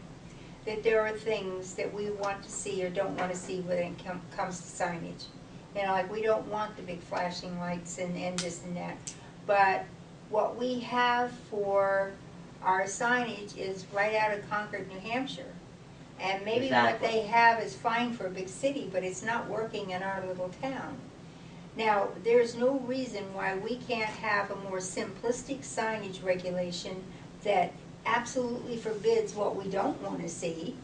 that there are things that we want to see or don't want to see when it comes to signage. You know, like we don't want the big flashing lights and this and that. But what we have for our signage is right out of Concord, New Hampshire. And maybe what Exactly. they have is fine for a big city, but it's not working in our little town. Now, there's no reason why we can't have a more simplistic signage regulation that absolutely forbids what we don't want to see,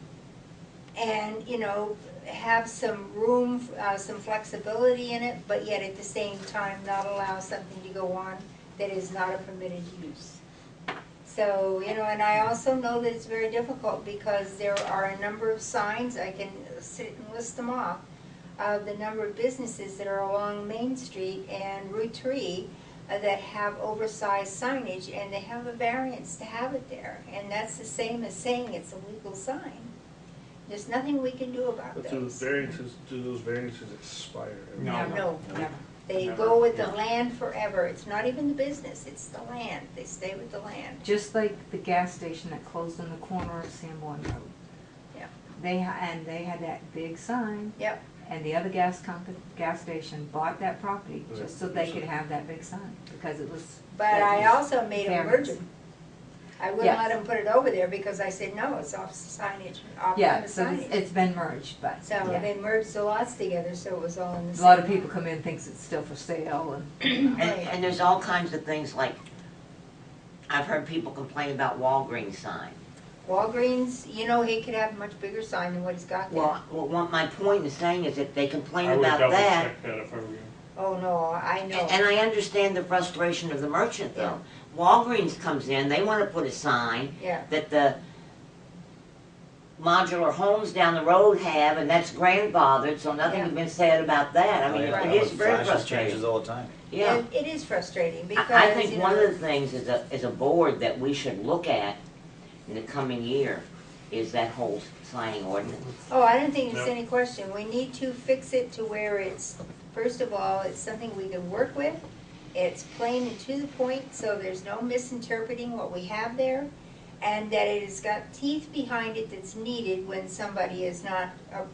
and, you know, have some room, some flexibility in it, but yet at the same time not allow something to go on that is not a permitted use. So, you know, and I also know that it's very difficult because there are a number of signs, I can sit and list them off, of the number of businesses that are along Main Street and Route 3 that have oversized signage, and they have a variance to have it there. And that's the same as saying it's a legal sign. There's nothing we can do about But do those. those variances expire? No. No, Never. they Never. go with the No. land forever. It's not even the business, it's the land. They stay with the land. Just like the gas station that closed on the corner of Sanborn Road. Yeah. They had that big sign, Yep, and the other gas station bought that property just so they could have that big sign, because it was. but I also made them Variance. virgin. I wouldn't Yes. let them put it over there because I said, no, it's off signage, off Yeah, the so signage. it's been merged, but, So yeah. they merged the lots together, so it was all in the A same. lot of people come in, thinks it's still for sale, and, And there's all kinds of things like, I've heard people complain about Walgreens sign. Walgreens, you know, he could have a much bigger sign than what he's got there. Well, what my point in saying is that they complain I would about double that. check that if I were you. Oh, no, I know. And I understand the frustration of the merchant though. Walgreens comes in, they wanna put a sign Yeah, that the modular homes down the road have, and that's grandfathered, so nothing Yeah. has been said about that. I mean, Oh, yeah, it is with very flashes frustrating. changes all the time. Yeah. it is frustrating because, I think you one know, of the things as a board that we should look at in the coming year is that whole signing ordinance. oh, I don't think there's Yep. any question. We need to fix it to where it's, first of all, it's something we can work with. It's plain and to the point, so there's no misinterpreting what we have there. And that it has got teeth behind it that's needed when somebody is not,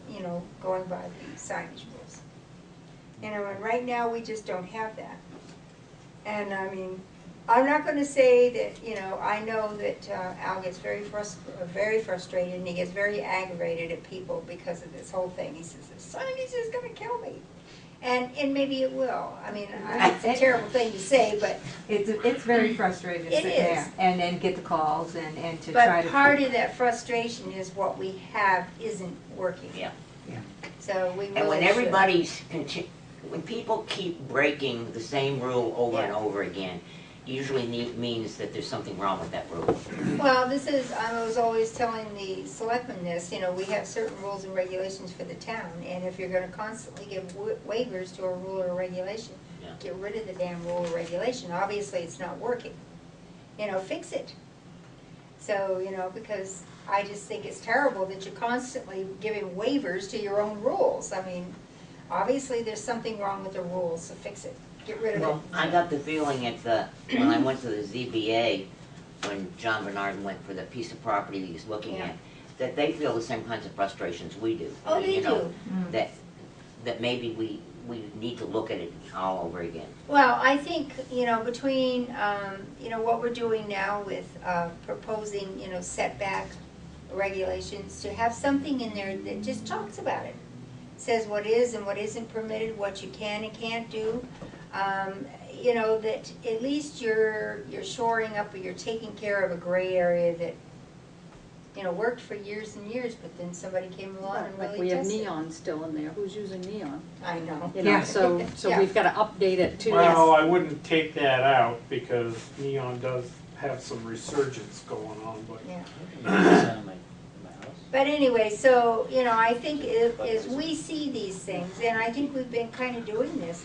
you know, going by the signage rules. You know, and right now, we just don't have that. And I mean, I'm not gonna say that, you know, I know that Al gets very frustrated, and he gets very aggravated at people because of this whole thing. He says, the signage is gonna kill me. And maybe it will. I mean, it's a terrible thing to say, but it's very frustrating to It sit is. there and then get the calls and to try But to. part of that frustration is what we have isn't working. Yeah. So we really And when should. everybody's when people keep breaking the same rule over and Yeah. over again, usually means that there's something wrong with that rule. Well, I was always telling the selectmen this, you know, we have certain rules and regulations for the town, and if you're gonna constantly give waivers to a rule or regulation, Yeah. get rid of the damn rule or regulation. Obviously, it's not working. You know, fix it. So, you know, because I just think it's terrible that you're constantly giving waivers to your own rules. I mean, obviously, there's something wrong with the rules, so fix it. Get rid of it. Well, I got the feeling when I went to the ZBA, when John Bernard went for the piece of property he was looking Yeah. at, that they feel the same kinds of frustrations we do. Oh, they You know, do. That maybe we need to look at it all over again. Well, I think, you know, between, you know, what we're doing now with proposing, you know, setback regulations, to have something in there that just talks about it. Says what is and what isn't permitted, what you can and can't do. You know, that at least you're shoring up or you're taking care of a gray area that, you know, worked for years and years, but then somebody came along and Like really we have tested it. neon still in there, who's using neon? I know. You know, Yeah. so Yeah. we've gotta update it too. Well, I wouldn't take that out because neon does have some resurgence going on, but Yeah. In my house. But anyway, so, you know, I think as we see these things, and I think we've been kind of doing this,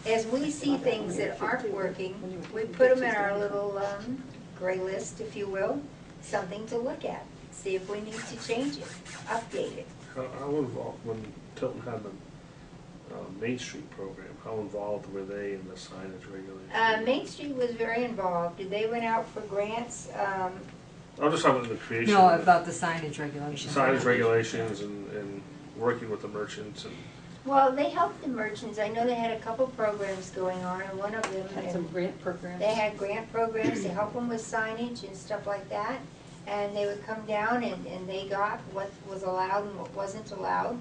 as we see things that aren't working, we put them in our little gray list, if you will, something to look at, see if we need to change it, update it. How involved, when Tilton had the Main Street program, how involved were they in the signage regulations? Main Street was very involved. They went out for grants. I'm just talking about the creation. No, of about the signage regulations. signage regulations and working with the merchants and. Well, they helped the merchants. I know they had a couple programs going on, and one of them, Had some grant programs. they had grant programs to help them with signage and stuff like that. And they would come down and they got what was allowed and what wasn't allowed.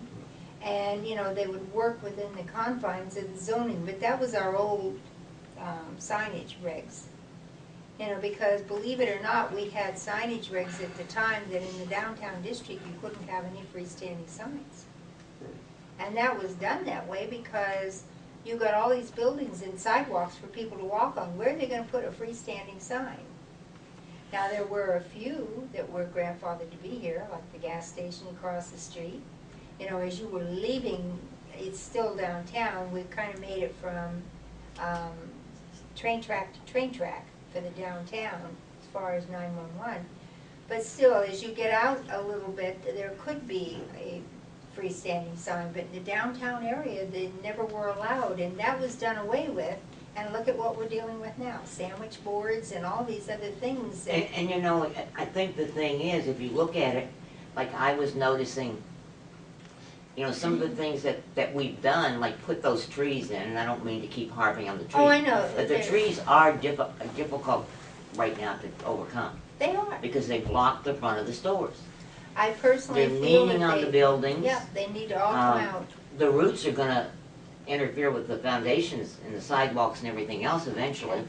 And, you know, they would work within the confines of the zoning, but that was our old signage regs. You know, because believe it or not, we had signage regs at the time that in the downtown district, you couldn't have any freestanding signs. And that was done that way because you got all these buildings and sidewalks for people to walk on. Where are they gonna put a freestanding sign? Now, there were a few that were grandfathered to be here, like the gas station across the street. You know, as you were leaving, it's still downtown, we've kind of made it from train track to train track for the downtown as far as 911. But still, as you get out a little bit, there could be a freestanding sign, but in the downtown area, they never were allowed, and that was done away with. And look at what we're dealing with now, sandwich boards and all these other things. And you know, I think the thing is, if you look at it, like I was noticing, you know, some of the things that we've done, like put those trees in, and I don't mean to keep harping on the trees. Oh, I know. But the trees are difficult right now to overcome, They are. because they block the front of the stores. I personally They're feel that leaning on the buildings. Yeah, they need to all come Um, out. The roots are gonna interfere with the foundations and the sidewalks and everything else eventually.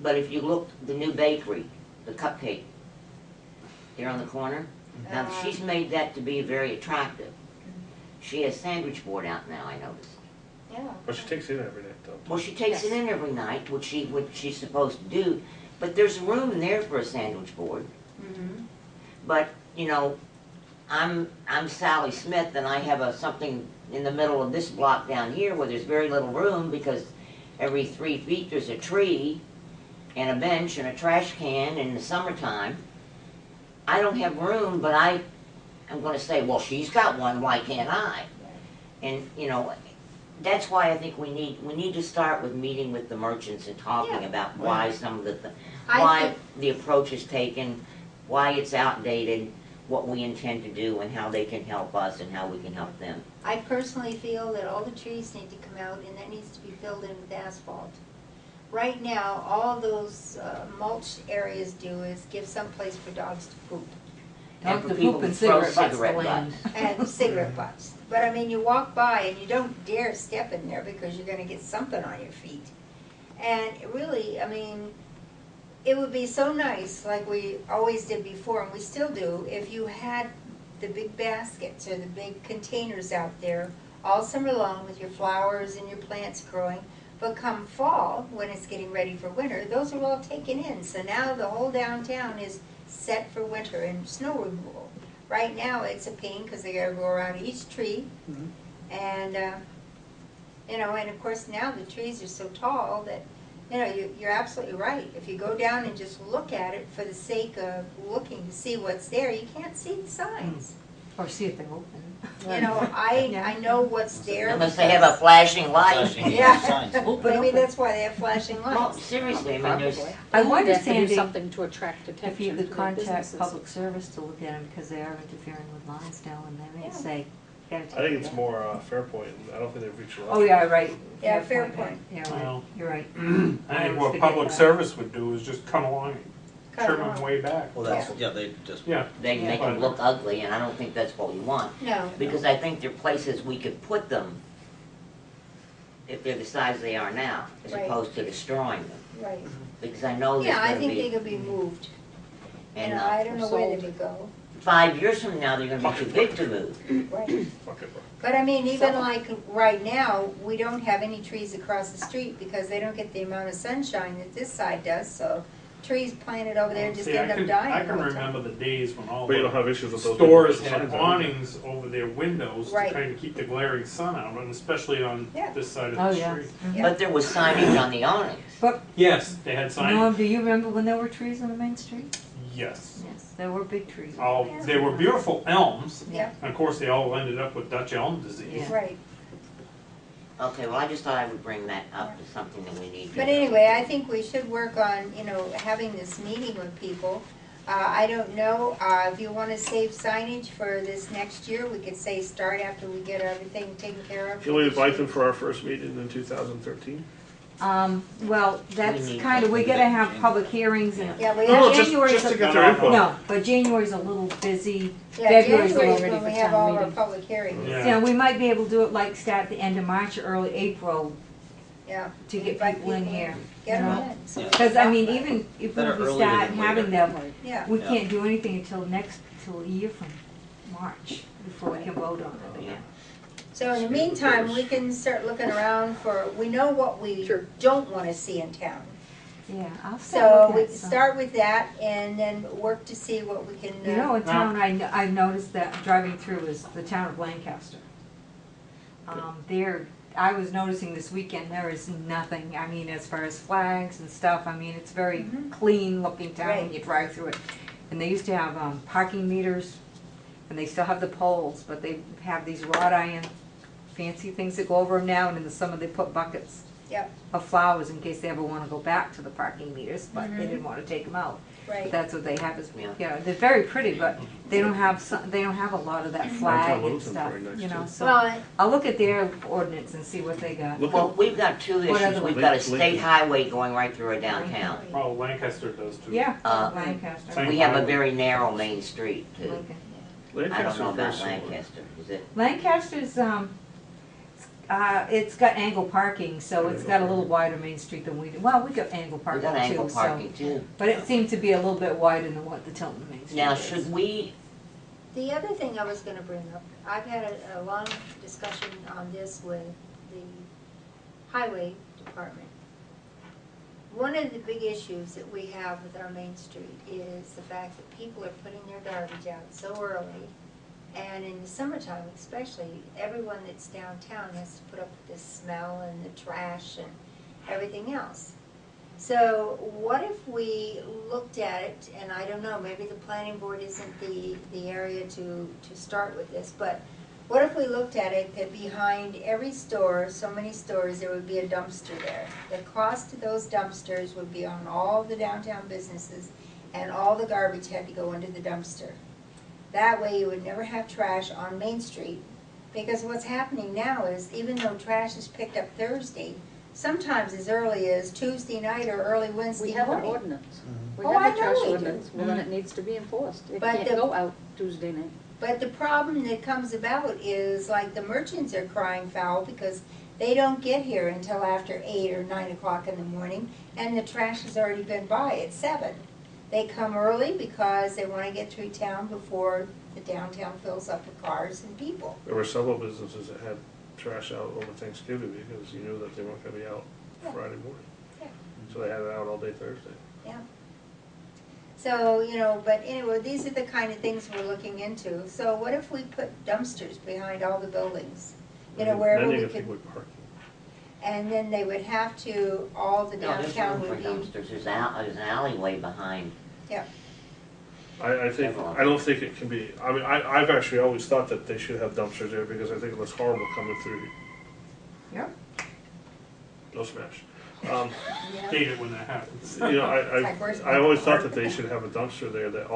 But if you look, the new bakery, the cupcake, here on the corner, now she's made that to be very attractive. She has sandwich board out now, I noticed. Yeah. But she takes it in every night though. Well, she takes it in every night, which she's supposed to do, but there's room there for a sandwich board. Mm-hmm. But, you know, I'm Sally Smith, and I have something in the middle of this block down here where there's very little room, because every 3 feet there's a tree and a bench and a trash can in the summertime. I don't have room, but I'm gonna say, well, she's got one, why can't I? And, you know, that's why I think we need to start with meeting with the merchants and talking Yeah. about why some of the, I why think- the approach is taken, why it's outdated, what we intend to do, and how they can help us and how we can help them. I personally feel that all the trees need to come out and that needs to be filled in with asphalt. Right now, all those mulched areas do is give some place for dogs to poop And Don't for the people poop who and throw cigarette butts to cigarette land. butts. and cigarette butts. But I mean, you walk by and you don't dare step in there because you're gonna get something on your feet. And really, I mean, it would be so nice, like we always did before, and we still do, if you had the big baskets or the big containers out there all summer long with your flowers and your plants growing. But come fall, when it's getting ready for winter, those are all taken in. So now the whole downtown is set for winter and snow removal. Right now, it's a pain because they gotta go around each tree. And, you know, and of course now the trees are so tall that, you know, you're absolutely right. If you go down and just look at it for the sake of looking to see what's there, you can't see the signs. Or see if they're open. You know, I know what's there. Unless they have a flashing light. Flashing Yeah. signs. Maybe that's why they have flashing Well, lights. seriously, I mean, there's, Probably. I They wonder, have to do Sandy, something to attract attention If you to could their contact businesses. public service to look at them, because they are interfering with lines now, and they may Yeah. say, gotta I take think it it's down. more Fairpoint, and I don't think they've reached a lot. Oh, yeah, right. Yeah, fair point. Yeah, Well, right, you're right. I always think what forget public that. service would do is just come along and Cut trim them them off. way back. Well, that's, yeah, they just. Yeah, they make them look ugly, and I don't think that's what we want. No. Because I think there are places we could put them if they're the size they are now, as Right. opposed to destroying them. Right. Because I know there's Yeah, I gonna think they be, could be moved. You and know, I don't know where they sold. would go. 5 years from now, they're gonna be too big to move. Right. Fuck it, bro. But I mean, even So- like right now, we don't have any trees across the street because they don't get the amount of sunshine that this side does, so trees planted over there just see, end I up can, dying I can all the time. remember the days when all But you don't the have issues with those. people stores with had signs on. awnings over their windows to Right. kind of keep the glaring sun out, and especially on Yeah. this side of Oh, the yeah. street. Yeah. But there was signage on the awnings. But, Yes, they had signs, Norm, do you remember when there were trees on the main street? yes. Yes, there were big trees. All, they were beautiful elms, Yeah, and of course, they all ended up with Dutch elm disease. Yeah. right. Okay, well, I just thought I would bring that up as something that we need to. But anyway, I think we should work on, you know, having this meeting with people. I don't know, if you wanna save signage for this next year, we could say start after we get everything taken care of. Can we invite them for our first meeting in 2013? Well, that's need kind of, we something gotta to have change. public hearings and, Yeah, we No, have, just January's to a- get their input. no, but January's a little busy. yeah, February's January's already when we for have town all our meeting. public hearings. Yeah. You know, we might be able to do it like start at the end of March or early April Yeah. to get Invite people in here. Get you know? them in. so we Yeah. can Because, I talk mean, about it. even if Better we earlier start than having later. them, Right. Yeah. we Yeah. can't do anything till a year from March, before we can vote on it again. So in the meantime, we can start looking around for, we know what we Sure. don't wanna see in town. Yeah, I'll start So looking we at some. start with that and then work to see what we can, You know, a town I've noticed that driving through is the town of Lancaster. I was noticing this weekend, there is nothing, I mean, as far as flags and stuff, I mean, it's very Mhm. clean looking town when Right. you drive through it. And they used to have, parking meters, and they still have the poles, but they have these wrought iron fancy things that go over them now, and in the summer they put buckets Yep. of flowers in case they ever wanna go back to the parking meters, but they Mhm. didn't wanna take them out. But right. that's what they have is, Yeah. yeah, they're very pretty, but they don't have they don't have a lot of that flag and Littleton's stuff, very nice, you know, too. so. Well, I'll look at their ordinance and see what they got. Look Well, we've got two What issues. other We've one? got a Lincoln. state highway going right through our downtown. Oh, Lancaster does too. Yeah, Uh, Lancaster. Same. We have a very narrow main street too. Lincoln. I don't Lancaster's know very about similar. Lancaster, is it? Lancaster's, it's got angle parking, so it's got a little wider main street than we do. Well, we got angle We parking got angle too, so. parking too. But it seemed to be a little bit wider than what the Tilton main street Now, is. should we, the other thing I was gonna bring up, I've had a long discussion on this with the highway department. One of the big issues that we have with our main street is the fact that people are putting their garbage out so early. And in the summertime especially, everyone that's downtown has to put up with this smell and the trash and everything else. So what if we looked at it, and I don't know, maybe the planning board isn't the area to start with this, but what if we looked at it that behind every store, so many stores, there would be a dumpster there? The cost of those dumpsters would be on all the downtown businesses, and all the garbage had to go into the dumpster. That way you would never have trash on Main Street, because what's happening now is even though trash is picked up Thursday, sometimes as early as Tuesday night or early We Wednesday have an morning. ordinance. We Oh, have I a trash know we do. ordinance, well then it needs to be enforced. It But can't the- go out Tuesday night. But the problem that comes about is like the merchants are crying foul because they don't get here until after 8 or 9 o'clock in the morning, and the trash has already been by at 7. They come early because they want to get through town before the downtown fills up with cars and people. There were several businesses that had trash out over Thanksgiving because you knew that they weren't gonna be out Yeah. Friday morning. Yeah. So they had it out all day Thursday. Yeah. So, you know, but anyway, these are the kind of things we're looking into. So what if we put dumpsters behind all the buildings? You know, wherever Then we you get could, people parking. and then they would have to, all the No, there's downtown room for would be, dumpsters, there's an alleyway behind. I think, I don't think it can be, I mean, I've actually always thought that they should have dumpsters there because I think it looks horrible coming through. Yep. No smash. yeah. Hate it when that happens. You know, It's like, where's I my always thought car? that they should have a dumpster there, that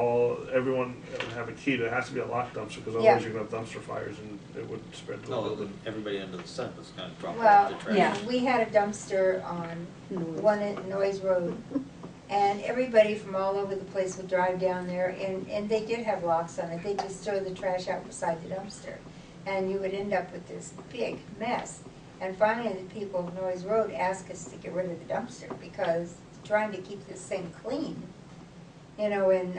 everyone would have a key, there has to be a locked dumpster, because Yeah. otherwise you're gonna have dumpster fires and it would spread to the No, building. everybody under the sun was gonna drop Well, off the trash. yeah. we had a dumpster on one at Noyes Road. And everybody from all over the place would drive down there, and they did have locks on it. They just throw the trash out beside the dumpster. And you would end up with this big mess. And finally, the people of Noyes Road asked us to get rid of the dumpster because trying to keep this thing clean, you know, and,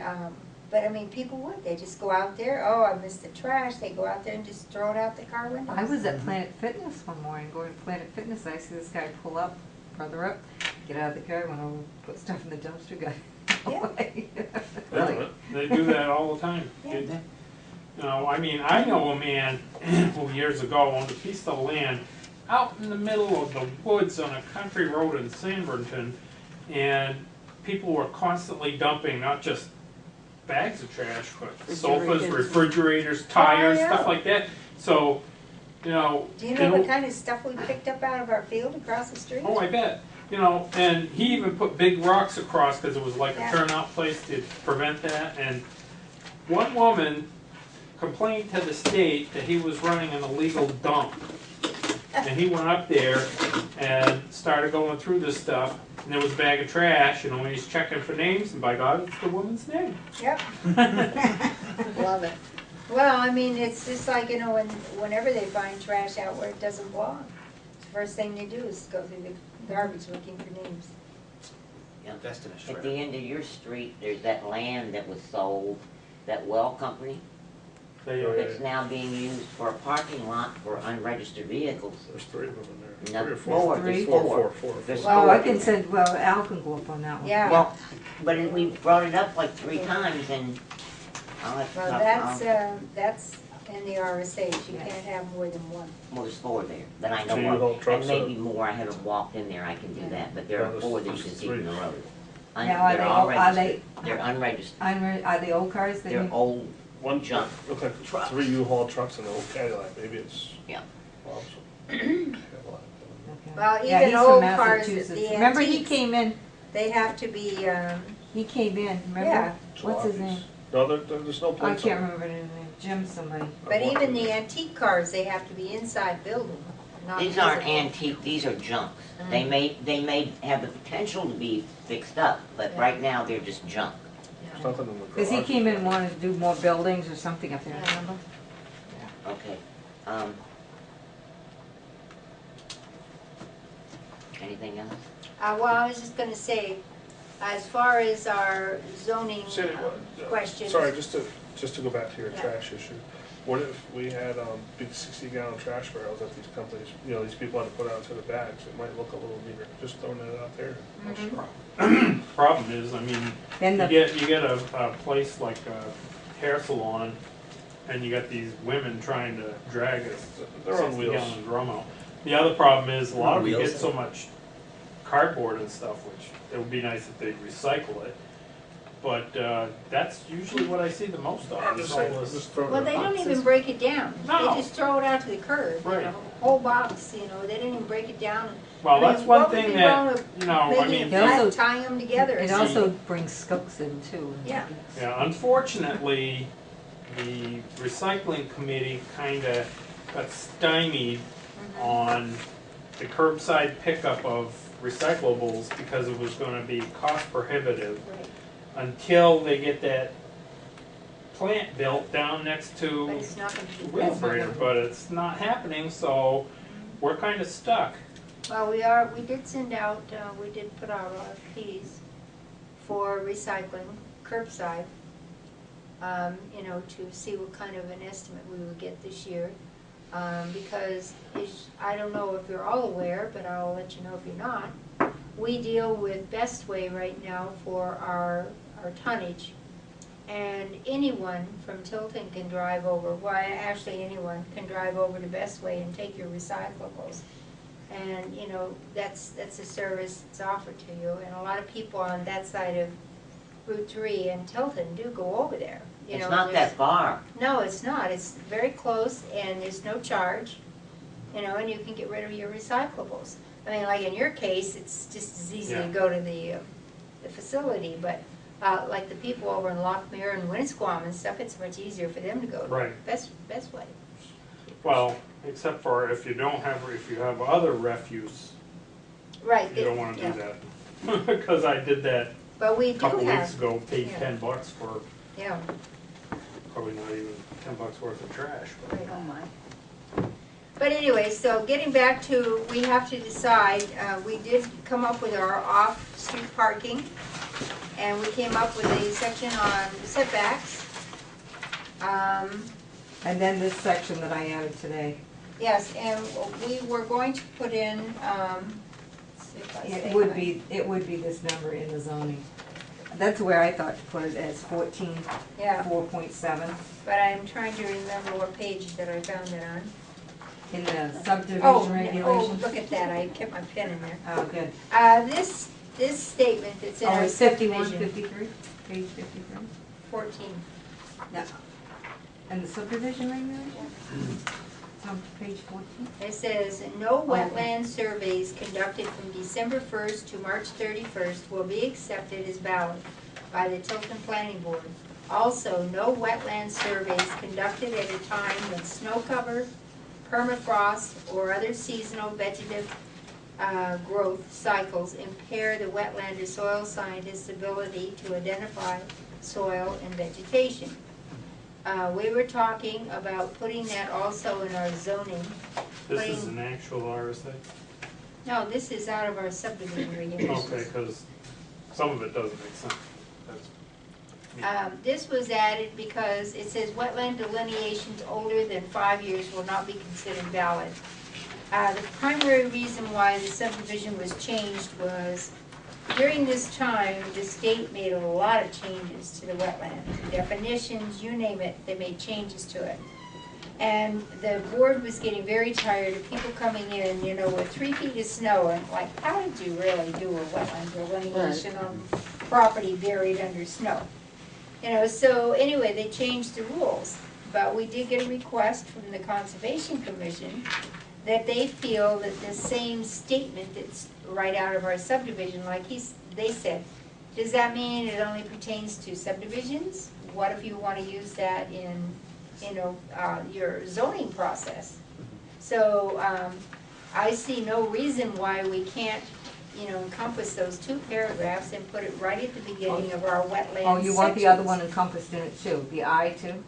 but I mean, people would, they just go out there, oh, I missed the trash, they go out there and just throw it out the car windows. I was at Planet Fitness one morning, going to Planet Fitness, I see this guy pull up, further up, get out of the car, went over, put stuff in the dumpster, got Yeah. away. Yeah. They do that all the time. Yeah. It- You know, I mean, I know a man who years ago owned a piece of land out in the middle of the woods on a country road in Sanbornton, and people were constantly dumping not just bags of trash, but sofas, refrigerators, tires, yeah. stuff like that. So, you know. Do you know what kind of stuff we picked up out of our field across the street? Oh, I bet. You know, and he even put big rocks across because it was like Yeah. a turnout place to prevent that. And one woman complained to the state that he was running an illegal dump. And he went up there and started going through this stuff, and there was a bag of trash, and when he's checking for names, and by God, it's the woman's name. Yep. Love it. Well, I mean, it's just like, you know, whenever they find trash out where it doesn't belong, the first thing they do is go through the garbage looking for names. Invest in a At the shredder. end of your street, there's that land that was sold, that well company, They, Oh, yeah. that's now being used for a parking lot for unregistered vehicles. There's three of them in No, there. Three or four. more, there's Three? four. There's Well, four. I can send, well, Al can go up on that one. Yeah. Well, but we brought it up like 3 times and I'll have to Well, talk, that's in the RSA's, you Yeah. can't have more than one. well, there's 4 there that I So you know haul of. trucks And maybe more, I haven't walked in there, I can do Yeah. that, but there Well, are there's- 4 that you there's can see from the 3. road. Now, are They're they all all- are they- registered. They're unregistered. Are the old cars that They're you? old One junk. Look like Trucks. 3 U-Haul trucks and an old Cadillac, maybe it's. Yeah. Bob's Cadillac. Okay. Well, Yeah, even he's from old cars, Massachusetts. the Remember he antiques, came in, they have to be, he came in, Yeah. remember? What's his Jalopies. name? No, there's no I plates can't on it. remember his name, Jim somebody. but even the antique cars, they have to be inside building, not These aren't visible. antique, these are junks. Mm. They may have the potential to be fixed up, but Yeah. right now they're just junk. There's nothing in the garage. Cause he came in and wanted to do more buildings or something up there, remember? Okay. Anything else? Well, I was just gonna say, as far as our zoning Say, questions. Sorry, just to go back to your Yeah. trash issue. What if we had big 60-gallon trash barrels that these companies, you know, these people had to put out into the bags? It might look a little neater, just throwing that out there. Mhm. problem is, I mean, Then you the, get a place like a hair salon, and you got these women trying to drag a They're on wheels. 60-gallon drum out. The other problem is, a lot of you Wheels. get so much cardboard and stuff, which it would be nice if they'd recycle it. But that's usually what I see the most of. I'm is just all saying, this- just throw Well, it they out. don't even break it down. No. They just throw it out to the curb, you Right. know, whole box, you know, they didn't even break it down. Well, I mean, that's one what would thing be wrong that, with you know, I making mean, it They also- flat, tying them together. it or also something. brings skunks in too. Yeah. yeah, unfortunately, the recycling committee kinda got stymied on the curbside pickup of recyclables because it was gonna be cost prohibitive Right. until they get that plant built down next But to it's not gonna be. Wheelbrader, but it's not happening, so we're kinda stuck. Well, we did send out, we did put out RFPs for recycling, curbside, you know, to see what kind of an estimate we would get this year. Because I don't know if you're all aware, but I'll let you know if you're not. We deal with Best Way right now for our tonnage. And anyone from Tilton can drive over, well, actually anyone can drive over to Best Way and take your recyclables. And, you know, that's a service that's offered to you. And a lot of people on that side of Route 3 in Tilton do go over there. You It's know, not that far. No, it's not. It's very close and there's no charge, you know, and you can get rid of your recyclables. I mean, like in your case, it's just as easy to Yeah. go to the facility, but like the people over in Lockmere and Winnisquam and stuff, it's much easier for them to go to. Right. Best Way. Well, except for if you have other refuse, Right. you don't wanna yeah. do that. Because I did that But we a do couple weeks have, ago, paid yeah. $10 for yeah, probably not even $10 worth of trash. But right. Oh, my. But anyway, so getting back to, we have to decide, we did come up with our off-street parking, and we came up with a section on setbacks. And then this section that I added today. Yes, and we were going to put in, let's see if I say It would be this number in the zoning. That's where I thought to put it as 14, Yeah, 4.7 but I'm trying to remember what page that I found it on. in the subdivision Oh, regulations. look at that, I kept my pen in there. Oh, good. This statement that's in Oh, our it's 51, subdivision, 53, page 53. 14. No. And the subdivision regulations? It's on page 14. It says, no wetland surveys conducted from December 1st to March 31st will be accepted as valid by the Tilton Planning Board. Also, no wetland surveys conducted at a time when snow cover, permafrost, or other seasonal vegetative growth cycles impair the wetland or soil scientist's ability to identify soil and vegetation. We were talking about putting that also in our zoning. this is an actual RSA? No, this is out of our subdivision regulations. Okay, because some of it doesn't make sense. That's This was added because it says wetland delineations older than 5 years will not be considered valid. The primary reason why the subdivision was changed was during this time, the state made a lot of changes to the wetland. Definitions, you name it, they made changes to it. And the board was getting very tired of people coming in, you know, with 3 feet of snow and like, how did you really do a wetland delineation on property buried under snow? You know, so anyway, they changed the rules. But we did get a request from the Conservation Commission that they feel that the same statement that's right out of our subdivision, like they said, does that mean it only pertains to subdivisions? What if you want to use that in, you know, your zoning process? So I see no reason why we can't, you know, encompass those 2 paragraphs and put it right at the beginning of our wetland Oh, you want the other sections. one encompassed in it too, the I too?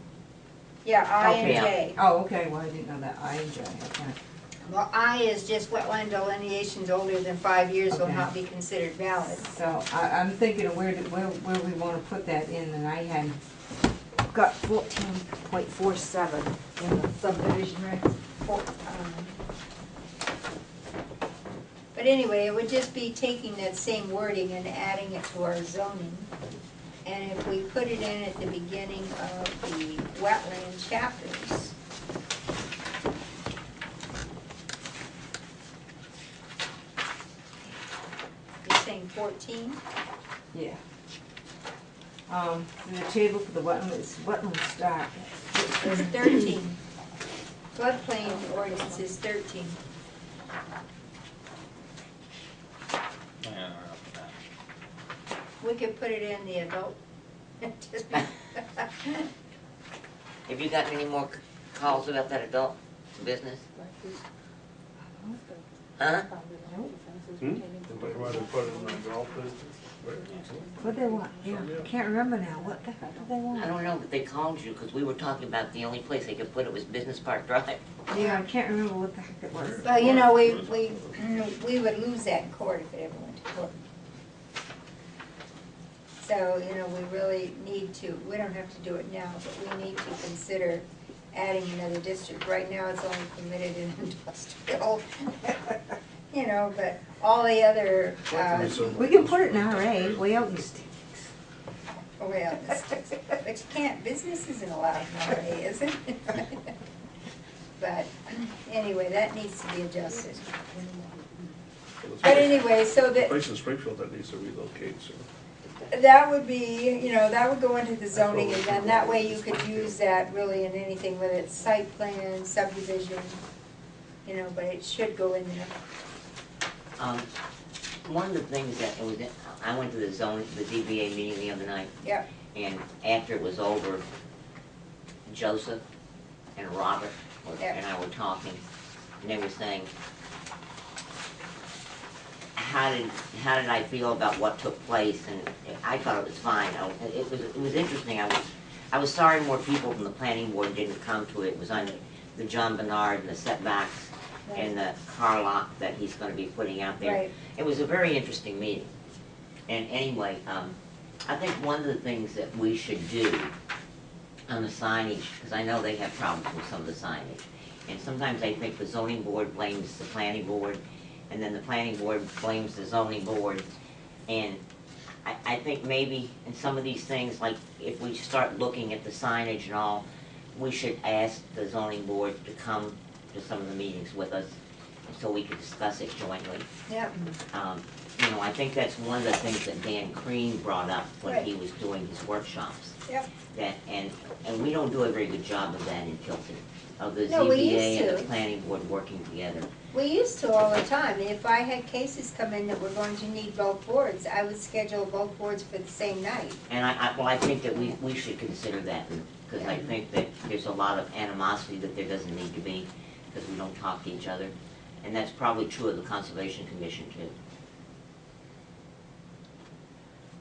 Yeah, I and Okay. J. Oh, okay, well, I didn't know that, I and J, okay. Well, I is just wetland delineations older than 5 years will Okay. not be considered valid. So I'm thinking of where we wanna put that in, and I had got 14.47 in the subdivision regs. But anyway, it would just be taking that same wording and adding it to our zoning. And if we put it in at the beginning of the wetland chapters. You're saying 14? Yeah. The table for the wetland start. It's 13. Floodplain ordinance is 13. Yeah, I don't know about that. We could put it in the adult. Just be- Have you gotten any more calls about that adult business? Huh? Anybody want to put it in the golf business? What they want, yeah, can't remember now, what the heck do they want? I don't know, but they called you because we were talking about the only place they could put it was Business Park Drive. Yeah, I can't remember what the heck it was. Well, you know, we would lose that in court if it ever went to court. So, you know, we really need to, we don't have to do it now, but we need to consider adding another district. Right now, it's only permitted in industrial, you know, but all the other, We can put it in RA, way out in the sticks. well, but you can't, business isn't allowed in RA, is it? But anyway, that needs to be adjusted. But anyway, so that, Place in Springfield that needs to relocate, so. that would be, you know, that would go into the zoning, and then that way you could use that really in anything, whether it's site plan, subdivision, you know, but it should go in there. One of the things that it was, I went to the ZBA meeting the other night, Yep, and after it was over, Joseph and Robert Yeah. and I were talking, and they were saying, how did I feel about what took place? And I thought it was fine. It was interesting. I was sorry more people from the planning board didn't come to it. It was on the John Bernard and the setbacks and the car lot that he's going to be putting out there. right, It was a very interesting meeting. And anyway, I think one of the things that we should do on the signage, because I know they have problems with some of the signage, and sometimes I think the zoning board blames the planning board, and then the planning board blames the zoning board, and I think maybe in some of these things, like if we start looking at the signage and all, we should ask the zoning board to come to some of the meetings with us, so we could discuss it jointly. yep, You know, I think that's one of the things that Dan Crean brought up when Right. he was doing his workshops. yep. That, and we don't do a very good job of that in Tilton, of the No, we ZBA used and to. the planning board working together. We used to all the time. If I had cases come in that were going to need both boards, I would schedule both boards for the same night. And I think that we should consider that, because I think that there's a lot of animosity that there doesn't need to be, because we don't talk to each other. And that's probably true of the Conservation Commission too.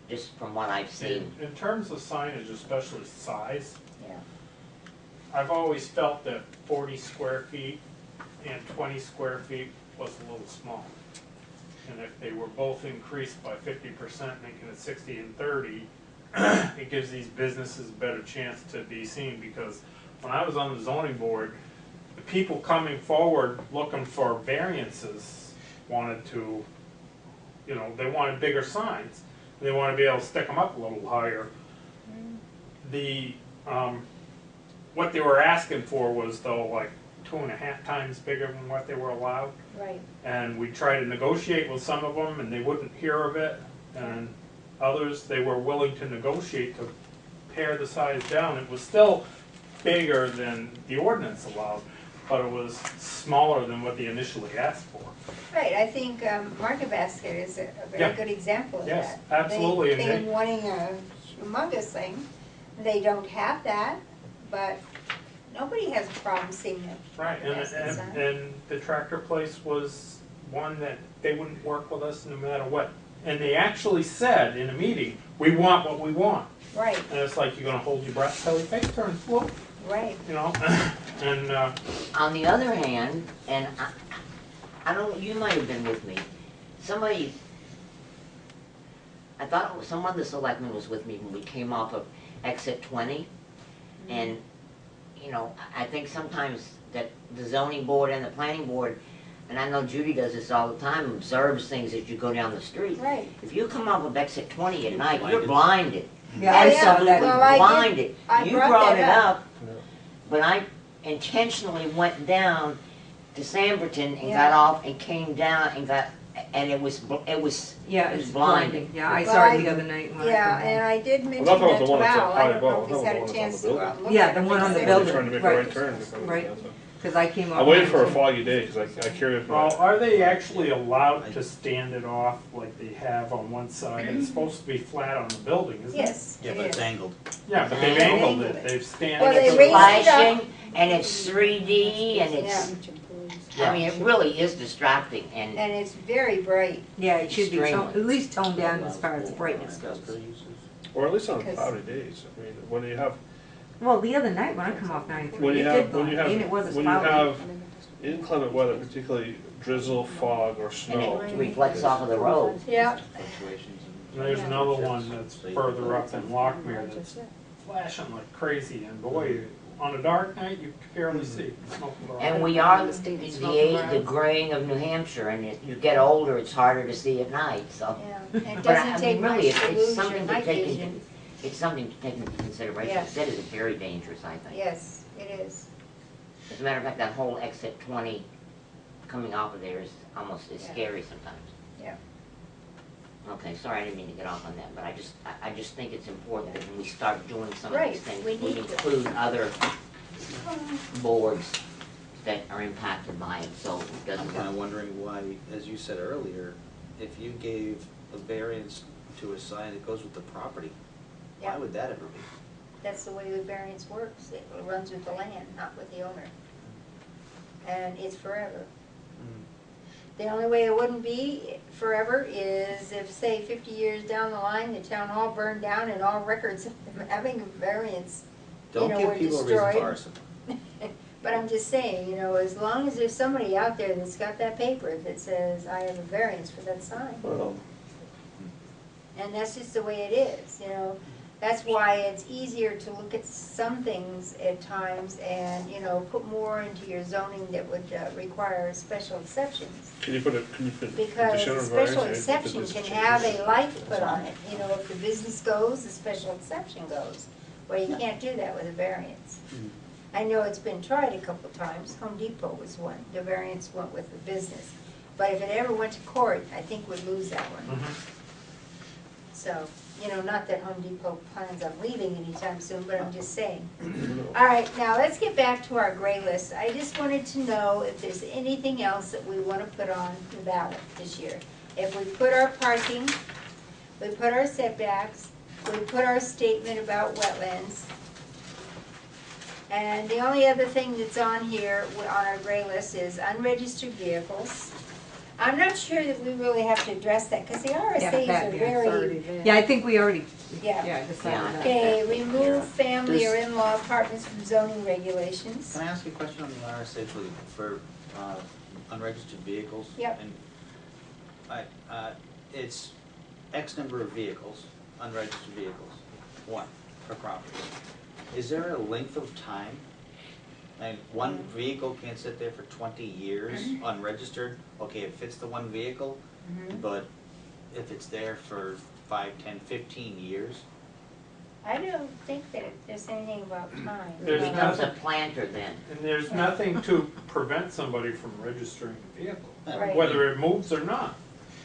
Just from what I've seen. In terms of signage, especially size, Yeah. I've always felt that 40 square feet and 20 square feet was a little small. And if they were both increased by 50%, making it 60 and 30, it gives these businesses a better chance to be seen, because when I was on the zoning board, the people coming forward looking for variances wanted to, you know, they wanted bigger signs. They want to be able to stick them up a little higher. The, what they were asking for was though like 2.5 times bigger than what they were allowed. Right. And we tried to negotiate with some of them and they wouldn't hear of it. And others, they were willing to negotiate to pare the size down. It was still bigger than the ordinance allowed, but it was smaller than what they initially asked for. Right, I think Market Basket is a very Yeah. good example of Yes, that. absolutely, and They they- came wanting a humongous thing. They don't have that, but nobody has a problem seeing it. Right, and the tractor place was one that they wouldn't work with us no matter what. And they actually said in a meeting, we want what we want. Right, And it's like, you're gonna hold your breath till your face turns blue, right. you know? And, On the other hand, and I don't, you might have been with me, somebody, I thought it was, someone of the selectmen was with me when we came off of exit 20, and, you know, I think sometimes that the zoning board and the planning board, and I know Judy does this all the time, observes things as you go down the street. Right. If you come off of exit 20 at night, you're blinded. Yeah, I saw Absolutely that. Well, I did- blinded. I You brought brought that it up. up, but I intentionally went down to Samberton and got Yeah. off and came down and got, and it was Yeah, it was it's blinding. blinding. Yeah, I Well, saw I- it the other night when I Yeah, come home. and I did mention I'm not talking that about the to one that's Val. up I high don't know above, if he's I'm had talking a about the chance one to that's go on out the and look Yeah, at it. the one on the But building. Trying to make a Right. right turn. Right. Because I came I out. waited for a 19. foggy day, because I carried it. well, are they actually allowed to stand it off like they have on one side? It's supposed to be flat on the building, isn't it? Yes, Yeah, it but it's is. angled. Yeah, but they've They angled angled it, it. they've stand Well, it. they it's raised it up. flashing and it's 3D and it's, Yeah. I mean, it really is distracting and And it's very bright. Yeah, it should be Extremely. at least toned down as far as the brightness goes. Or at least on Because- cloudy days, I mean, when you have, Well, the other night when I come off 93, when it you did have, blind, and it was when as you cloudy. have inclement weather, particularly drizzle, fog, or and snow. it reflects off of the road. Yeah. Fluctuations And there's another one that's further up in Lockmere that's flashing like crazy, and boy, on a dark night, you can barely see smoke around. And we are The state the is smoking the graying of New Hampshire, and as you get older, it's harder to see at night, so. Yeah, it But I doesn't mean, take much really, to it's lose your something to night take vision. into, it's something to take into consideration. Yeah. Instead, it's very dangerous, I think. Yes, it is. As a matter of fact, that whole exit 20 coming off of there is almost as Yeah. scary sometimes. Yeah. Okay, sorry, I didn't mean to get off on that, but I just think it's important that when we start doing some of Right, these things, we we need to. include other boards that are impacted by it, so it I'm doesn't. kinda wondering why, as you said earlier, if you gave a variance to a sign that goes with the property, why Yeah. would that ever be? That's the way the variance works. It runs with the land, not with the owner. And it's forever. The only way it wouldn't be forever is if, say, 50 years down the line, the town hall burned down and all records of them having a variance, Don't were give people a reason destroyed. for arson. But I'm just saying, as long as there's somebody out there that's got that paper that says, I have a variance for that sign. Well, And that's just the way it is, That's why it's easier to look at some things at times and, put more into your zoning that would require special exceptions. can you put Because additional a special variance if exception this can changes? have a life put on it. If the business goes, the special exception goes. Well, you can't do that with a variance. I know it's been tried a couple times. Home Depot was one. The variance went with the business. But if it ever went to court, I think we'd lose that one. So, not that Home Depot plans on leaving anytime soon, but I'm just saying. All right, now let's get back to our gray list. I just wanted to know if there's anything else that we want to put on the ballot this year. If we put our parking, we put our setbacks, we put our statement about wetlands. And the only other thing that's on here, on our gray list, is unregistered vehicles. I'm not sure that we really have to address that, because the RSAs that, are yeah, it's very, Yeah, I think we already, yeah. decided that. Okay, remove family or There's- in-law apartments from zoning regulations. Can I ask you a question on the RSA for unregistered vehicles? Yep. And it's X number of vehicles, unregistered vehicles, one per property. Is there a length of time? And one vehicle can't sit there for 20 years unregistered? Okay, it fits the one vehicle, but if it's there for 5, 10, 15 years? I don't think that there's anything about time. It There's becomes a nothing- planter then. And there's nothing to prevent somebody from registering a vehicle, Right. whether it moves or not.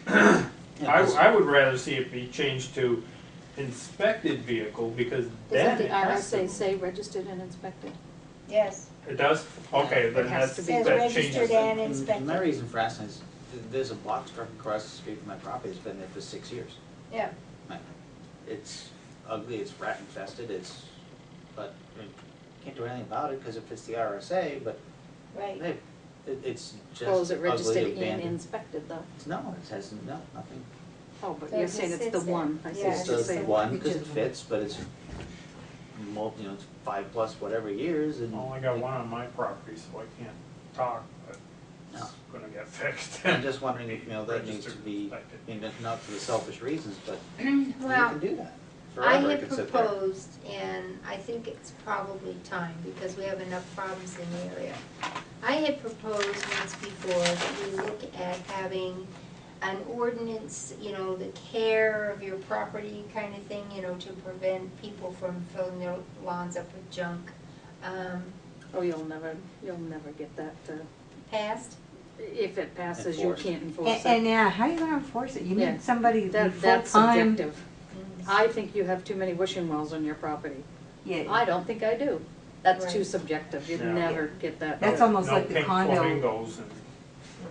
Yeah, 'cause- I would rather see it be changed to inspected vehicle, because then Doesn't the it has to RSA move. say registered and inspected? Yes, It does? Okay, It then has that's, to it be says that registered changes it. and And my inspected. reason for asking is, there's a box truck across the street from my property, it's been there for 6 years. Yeah, It's ugly, it's rat infested, but I mean, can't do anything about it because it fits the RSA, but right. hey, it's Well, is just it registered ugly, and abandoned. inspected though? No, it says, no, nothing. Oh, but So you're it saying just it's the sits there. one. I see Yeah, what It's you're just saying. one because it fits, but it's it's 5+ whatever years and. I only got one on my property, so I can't talk, but No. it's gonna get fixed. I'm just wondering if, that needs to Registered, be, inspected. I mean, not for the selfish reasons, but you Well, can do that. I Forever it had could sit there. proposed, and I think it's probably time, because we have enough problems in the area. I had proposed once before that we look at having an ordinance, the care of your property kind of thing, to prevent people from filling their lawns up with junk. Oh, you'll never get that, Passed? if it passes, you Enforced. can't enforce it. And yeah, how are you gonna enforce it? You Yeah. need somebody to be That's full-time. subjective. I think you have too many wishing wells on your property. Yeah, I don't think I do. That's too Right. subjective, you'd Yeah. never get that. That's almost No like the pink condo flamingos and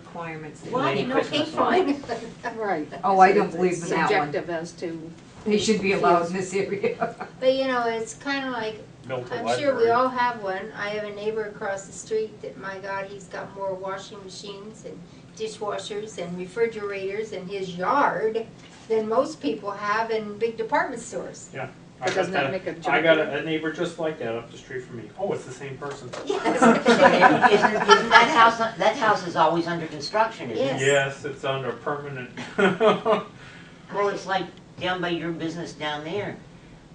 requirements. What? Many No Christmas pink lights. flamingos? Right. Oh, I So don't it's believe in that one. Subjective as to. They should be allowed in this area. But it's kind of like, built a I'm library. sure we all have one. I have a neighbor across the street that, my God, he's got more washing machines and dishwashers and refrigerators in his yard than most people have in big department stores. Yeah. But doesn't that make a I got junk a neighbor just like that up the street from me. Oh, it's the same person. Yes. Isn't that house is always under construction, isn't it? Yes. Yes, it's under permanent. Well, it's like down by your business down there.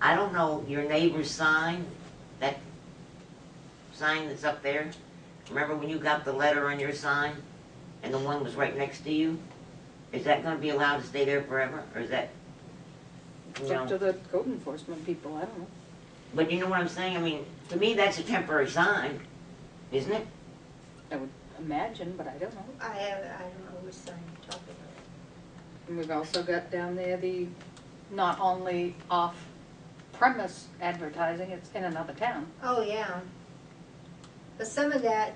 I don't know, your neighbor's sign, that sign that's up there? Remember when you got the letter on your sign, and the one was right next to you? Is that gonna be allowed to stay there forever, or is that, It's you up to know? the code enforcement people, I don't know. But you know what I'm saying? I mean, to me, that's a temporary sign, isn't it? I would imagine, but I don't know. I don't know which sign you're talking about. And we've also got down there the not only off-premise advertising, it's in another town. Oh, yeah. But some of that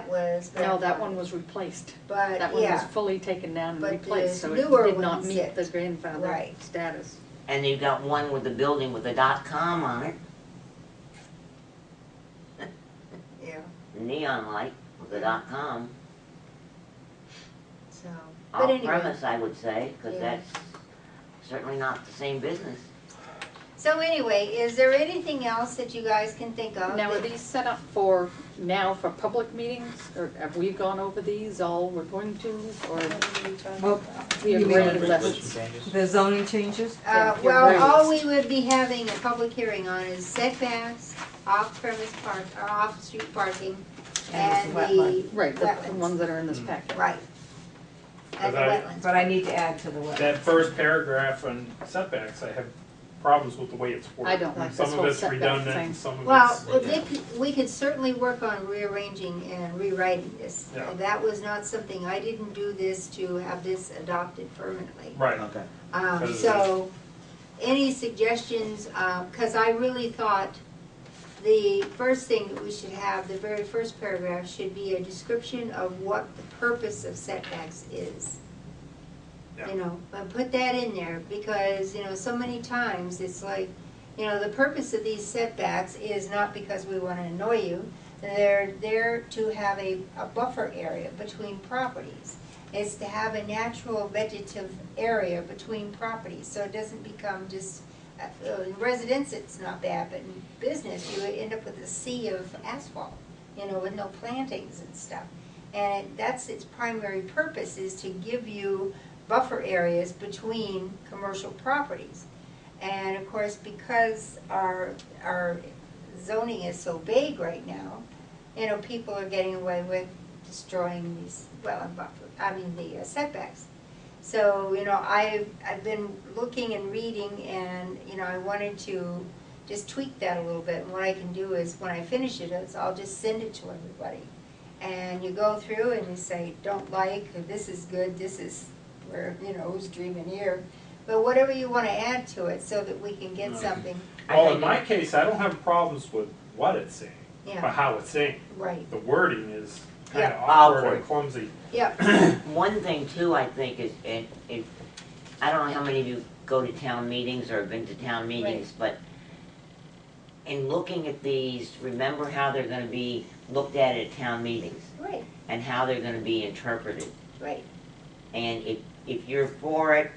was. No, that one was replaced. But, That one was yeah, fully taken down and But replaced, the so newer it did not ones meet that- the grandfather right. status. And you got one with the building with the .com on it, yeah, neon light with the .com. so, but anyway. Off-premise, I would say, because Yeah. that's certainly not the same business. So anyway, is there anything else that you guys can think of? Now, are that- these set up for, now for public meetings, or have we gone over these, all we're going to, or Well, we you have mean graded Regulation lists? changes? the zoning changes? Yeah, you're Well, right. all we would be having a public hearing on is setbacks, off-premise park, or off-street parking, and And the wetland. Right, the wetlands. ones that are in this packet. Right. And the But wetlands. But I need to add to the That wetland. first paragraph on setbacks, I have problems with the way it's worded. I don't like this Some of whole it's setback redundant, thing. and some of Well, it's. we could certainly work on rearranging and rewriting this. Yeah. That was not something, I didn't do this to have this adopted permanently. Right, Okay. Because So, any suggestions, because I really thought the first thing that we should have, the very first paragraph, should be a description of what the purpose of setbacks is. Yeah. You know, but put that in there, because, you know, so many times it's like, you know, the purpose of these setbacks is not because we want to annoy you. They're there to have a buffer area between properties. It's to have a natural vegetative area between properties, so it doesn't become just, in residence it's not bad, but in business you end up with a sea of asphalt, you know, with no plantings and stuff. And that's its primary purpose, is to give you buffer areas between commercial properties. And of course, because our zoning is so vague right now, you know, people are getting away with destroying these wetland the setbacks. So, you know, I've been looking and reading, and, you know, I wanted to just tweak that a little bit. And what I can do is, when I finish it, is I'll just send it to everybody. And you go through and you say, don't like, or this is good, this is where, you know, who's dreaming here. But whatever you want to add to it, so that we can get something, well, in my case, I don't have problems with what it's saying, but yeah, how it's saying. right, The wording is kind of Yeah. awkward Awkward. and clumsy. yep, One thing too, I think, is, and I don't know how many of you go to town meetings or have been to town meetings, but in looking at these, remember how they're gonna be looked at town meetings, right, and how they're gonna be interpreted. right, And if you're for it,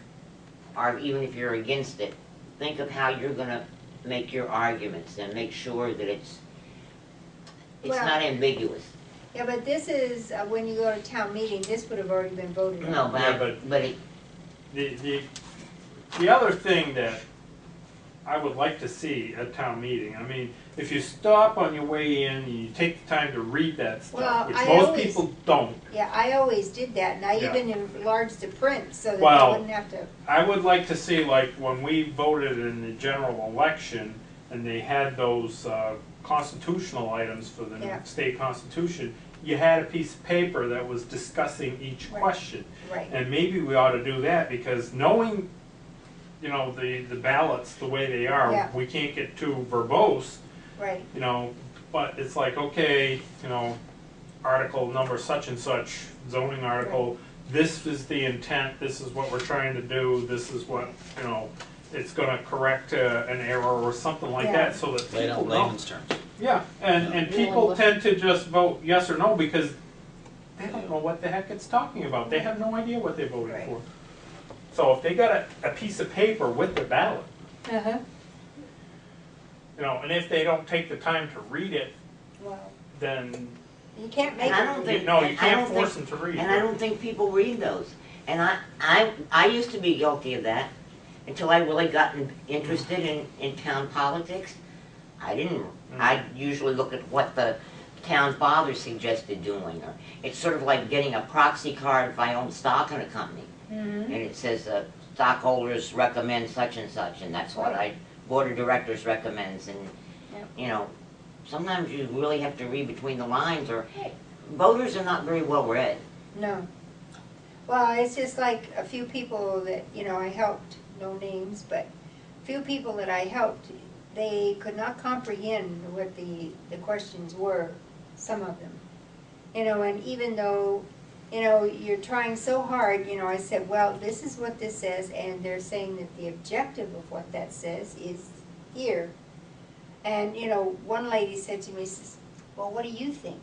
or even if you're against it, think of how you're gonna make your arguments and make sure that it's Well- not ambiguous. yeah, but this is, when you go to town meeting, this would have already been voted on. No, Yeah, but it, The other thing that I would like to see at town meeting, I mean, if you stop on your way in and you take the time to read that Well, stuff, which I most always- people don't, Yeah, I always did that, and I Yeah. even enlarged the print, so that Well- I wouldn't have to, I would like to see, like, when we voted in the general election, and they had those constitutional items for the Yeah. state constitution, you had a piece of paper that was discussing each Right. question. right, And maybe we ought to do that, because knowing, you know, the ballots the way they are, Yeah. we can't get too verbose, right, you know, but it's like, okay, you know, article number such and such, zoning article, this is the intent, this is what we're trying to do, this is what, you know, it's gonna correct an error or something like Yeah. that, so that Lay it people out in know. layman's terms. Yeah, and Yeah. people tend to just vote yes or no because they don't know what the heck it's talking about. They have no idea what they're voting Right. for. So if they got a piece of paper with their ballot, uh-huh, you know, and if they don't take the time to read it, well, then, you can't make And I it, don't think- no, and you I can't don't force think- them to read and I it. don't think people read those. And I used to be guilty of that until I really got interested in town politics. I didn't, I usually look at what the town father suggested doing, or, it's sort of like getting a proxy card if I own stock in a company. And it says, stockholders recommend such and such, and that's what board of directors recommends, and, Yep. you know, sometimes you really have to read between the lines, or, voters are not very well read. No. Well, it's just like a few people that, you know, I helped, no names, but a few people that I helped, they could not comprehend what the questions were, some of them. You know, and even though, you know, you're trying so hard, you know, I said, well, this is what this says, and they're saying that the objective of what that says is here. And, you know, one lady said to me, says, well, what do you think?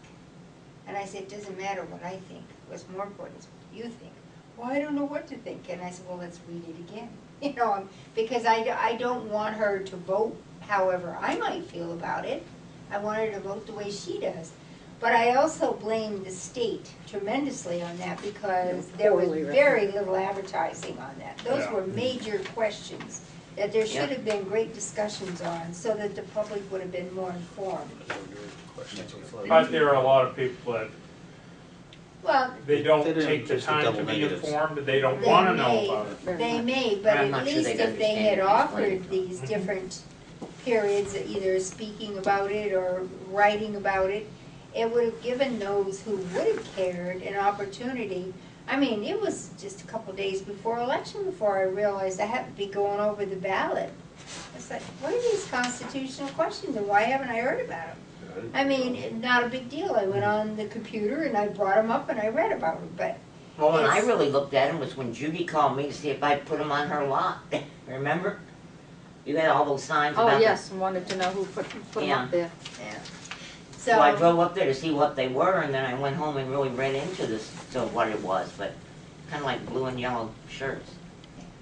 And I said, it doesn't matter what I think. What's more important is what you think. Well, I don't know what to think. And I said, well, let's read it again. You know, because I don't want her to vote however I might feel about it. I want her to vote the way she does. But I also blame the state tremendously on that because there was Poorly written. very little advertising on that. Those Yeah. were major questions that there should have been great discussions on so that the public would have been more informed. Questions on flood. But there are a lot of people that Well, they don't They didn't take the catch the time to double be negatives. informed, they don't They wanna know may. about it. Very they much. may, but I'm at not sure least they'd if they understand had it offered explained. these different periods, either speaking about it or writing about it, it would have given those who would have cared an opportunity. I mean, it was just a couple days before election before I realized I had to be going over the ballot. It's like, what are these constitutional questions and why haven't I heard about them? I mean, not a big deal. I went on the computer and I brought them up and I read about them, but Well, when I Yes. really looked at them was when Judy called me to see if I'd put them on her lot. Remember? You had all those signs about Oh, the- yes, and wanted to know who put them Yeah. up there. yeah. So I drove up there to see what they were, and then I went home and really read into this, to what it was, but kind of like blue and yellow shirts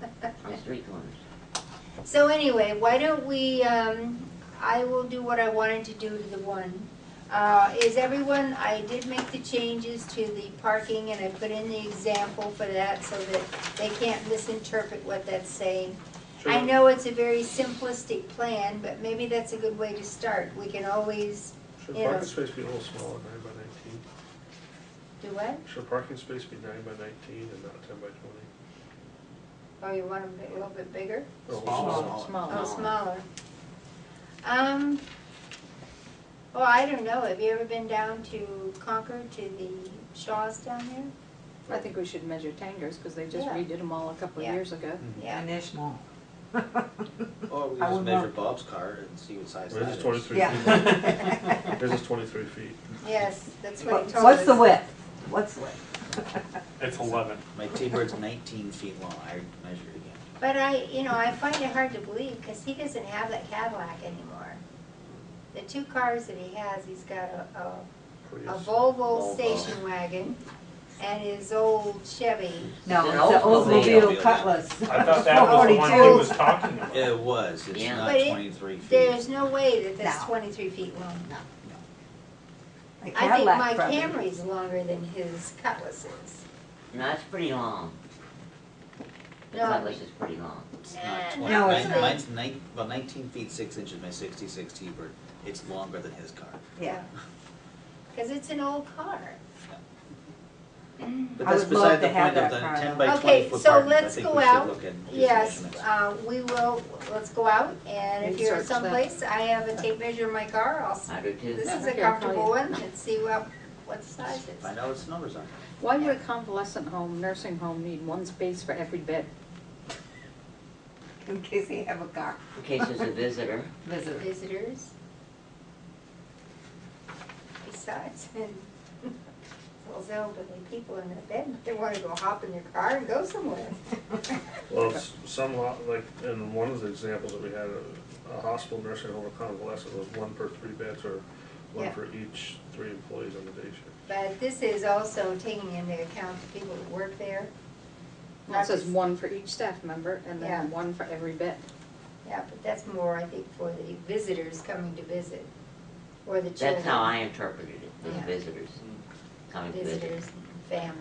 on street corners. So anyway, why don't we, I will do what I wanted to do to the one. Is everyone, I did make the changes to the parking and I put in the example for that so that they can't misinterpret what that's saying. I know it's a very simplistic plan, but maybe that's a good way to start. We can always, Should you know. parking space be a little smaller, 9 by 19? Do what? Should parking space be 9 by 19 and not 10 by 20? Oh, you want them a little bit bigger? Oh, Smaller. Small. Oh, smaller. Well, I don't know. Have you ever been down to Concord, to the Shaws down there? I think we should measure tangers, because they just Yeah. redid them all a couple of Yeah. years ago. Yeah. And they're small. Or we I just would measure love- Bob's car and see what size Well, that this is is. 23 Yeah. feet. This is 23 feet. Yes, that's what he told us. What's the width? What's the width? It's 11. My T-Bird's 19 feet long, I measured it again. But I find it hard to believe because he doesn't have that Cadillac anymore. The two cars that he has, he's got a Prius. Volvo Volvo. station wagon and his old Chevy. No, It's it's an an Oldsmobile. Oldsmobile Cutlass. I thought that was the one he 42. was talking about. It was, it's Yeah. not But 23 feet. There's no way that that's No. 23 feet long. A I think Cadillac my probably. Camry's longer than his Cutlass is. No, that's pretty long. The No. Cutlass is pretty long. It's not Eh, 20, No, it's mine's about 19 feet 6 inches, my 66 T-Bird. It's longer than his car. Yeah. Because it's an old car. But I that's would love beside to the have point of that the car. 10 by 20 Okay, foot so parking. I let's think go we should out. look at his Yes, measurements. we will, let's go out, and if you're Research that. someplace, I have a tape measure in my car, I do too. this is a Okay, I'll call comfortable you. one, and see what the size is. Find out what the numbers are. Why would a convalescent home, nursing home need one space for every bed? In case they have a car In case there's a visitor. visitor. Visitors. Besides, those elderly people in their bed, they wanna go hop in their car and go somewhere. Well, it's some, like, in one of the examples that we had, a hospital nursing home or convalescent was 1 per 3 beds or one Yeah. for each 3 employees on the day shift. But this is also taking into account the people that work there. Well, it says Not just- one for each staff member, and Yeah. then one for every bed. Yeah, but that's more, I think, for the visitors coming to visit, or the children. That's how I interpreted it, the Yeah. visitors coming to visit. Visitors, family.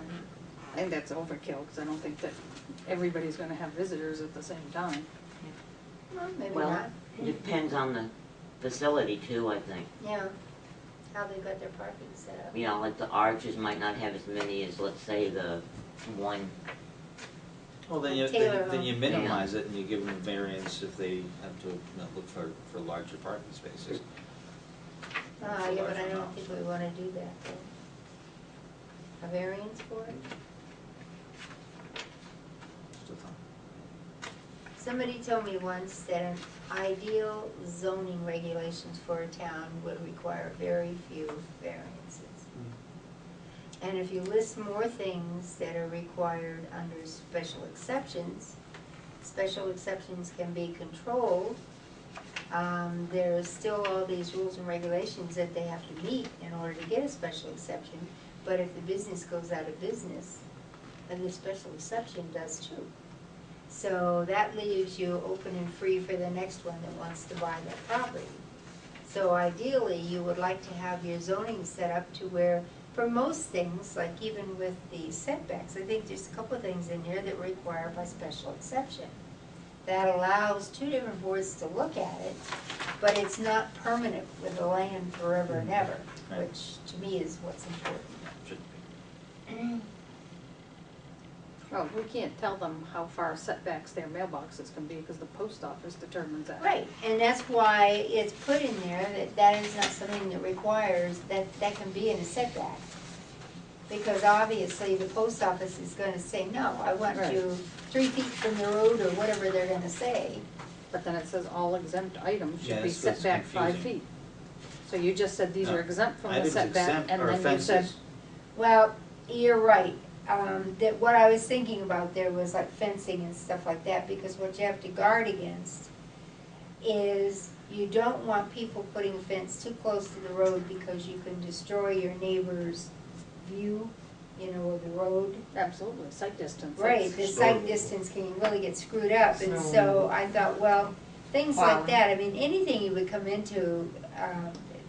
I think that's overkill, because I don't think that everybody's gonna have visitors at the same time. Well, maybe Well, not. it depends on the facility too, I think. Yeah, how they got their parking set up. You know, like the arches might not have as many as, let's say, the one. Well, then Taylor then you home. minimize it and you give them a variance if they have to, you know, look for larger parking spaces. Yeah, but I don't think we wanna do that though. A variance for it? Just a thought. Somebody told me once that an ideal zoning regulations for a town would require very few variances. And if you list more things that are required under special exceptions can be controlled. There's still all these rules and regulations that they have to meet in order to get a special exception. But if the business goes out of business, then the special exception does too. So that leaves you open and free for the next one that wants to buy that property. So ideally, you would like to have your zoning set up to where, for most things, like even with the setbacks, I think there's a couple of things in here that require by special exception. That allows two different boards to look at it, but it's not permanent with the land forever and ever, Right. which to me is what's important. Shouldn't be. Well, we can't tell them how far setbacks their mailboxes can be, because the post office determines that. Right, and that's why it's put in there that that is not something that requires, that can be in a setback. Because obviously, the post office is gonna say, no, I want Right. you 3 feet from the road, or whatever they're gonna say. But then it says all exempt items Yeah, should be that's what's set back 5 confusing. feet. So you just said these No, are exempt from the Items setback, exempt and are then you said, fences. Well, you're right, that what I was thinking about there was like fencing and stuff like that, because what you have to guard against is you don't want people putting a fence too close to the road, because you can destroy your neighbor's view, you know, of the road. absolutely, sight distance. Right, That's- the Snow sight removal. distance can really get screwed up, and Snow so removal. I thought, well, things like Plowing. that, I mean, anything you would come into,